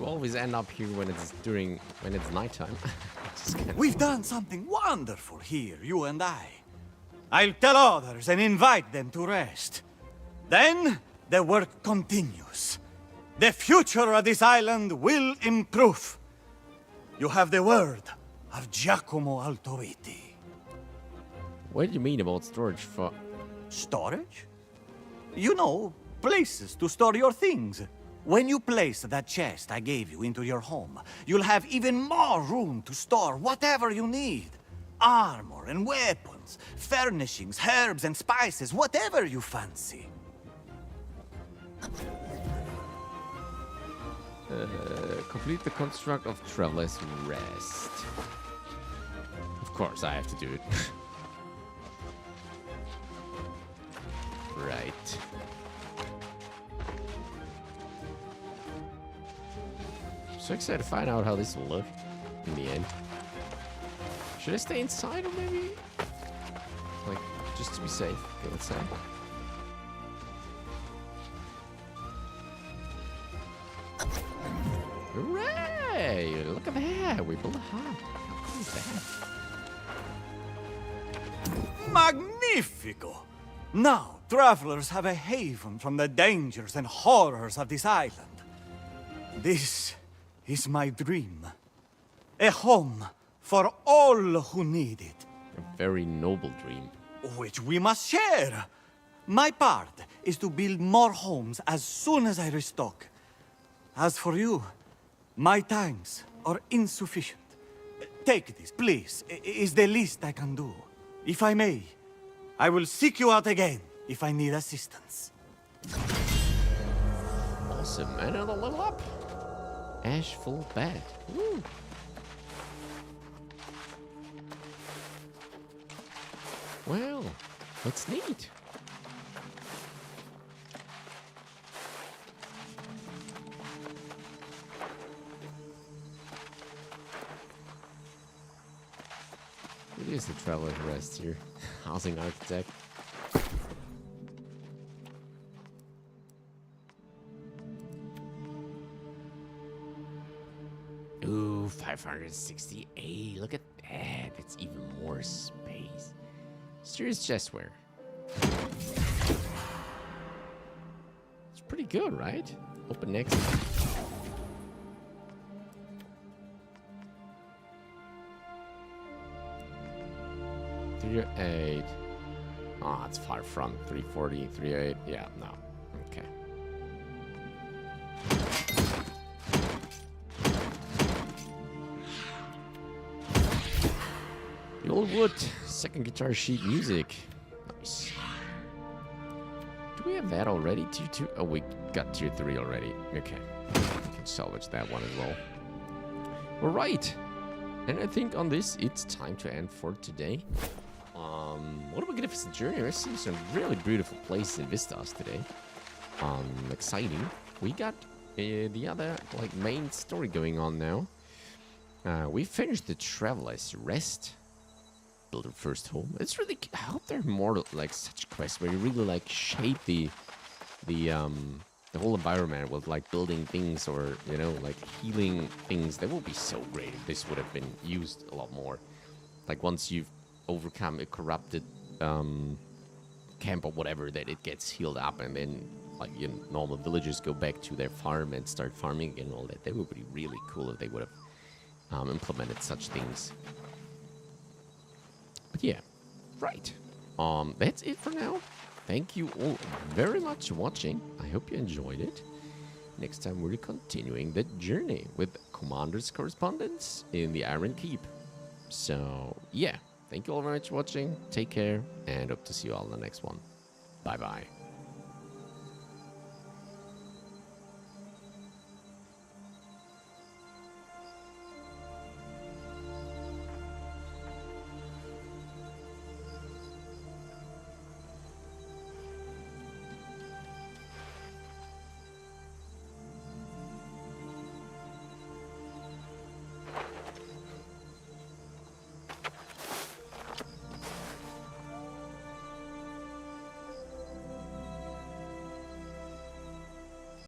Always end up here when it's nighttime. We've done something wonderful here, you and I. I'll tell others and invite them to rest. Then the work continues. The future of this island will improve. You have the word of Giacomo Altoviti. What do you mean about storage for? Storage? You know, places to store your things. When you place that chest I gave you into your home, you'll have even more room to store whatever you need. Armor and weapons, furnishings, herbs and spices, whatever you fancy. Complete the construct of Traveler's Rest. Of course, I have to do it. Right. So excited to find out how this will look in the end. Should I stay inside or maybe? Like, just to be safe, okay, let's say. Hooray! Look at that! We built a hut. How cool is that? Magnifico! Now, travelers have a haven from the dangers and horrors of this island. This is my dream. A home for all who need it. A very noble dream. Which we must share. My part is to build more homes as soon as I restock. As for you, my times are insufficient. Take this, please. Is the least I can do. If I may, I will seek you out again if I need assistance. Awesome, another level up. Ash full bed. Woo. Well, that's neat. It is the Traveler's Rest here. Housing architect. Ooh, 568. Look at that. That's even more space. Serious chestware. It's pretty good, right? Open next. $308. Oh, it's far from 340, 308. Yeah, no. Okay. The old wood, second guitar sheet music. Nice. Do we have that already? Tier 2? Oh, we got tier 3 already. Okay. We can salvage that one as well. All right. And I think on this, it's time to end for today. What a magnificent journey. We're seeing some really beautiful places in Vistas today. Exciting. We got the other like main story going on now. We finished the Traveler's Rest. Build our first home. It's really. I hope there are more like such quests where you really like shape the the whole environment with like building things or, you know, like healing things, that would be so great if this would have been used a lot more. Like once you've overcome a corrupted camp or whatever, that it gets healed up, and then like normal villagers go back to their farm and start farming again and all that. That would be really cool if they would have implemented such things. But yeah, right. That's it for now. Thank you all very much for watching. I hope you enjoyed it. Next time we're continuing the journey with Commander's Correspondence in the Iron Keep. So yeah, thank you all very much for watching. Take care, and hope to see you all in the next one. Bye bye.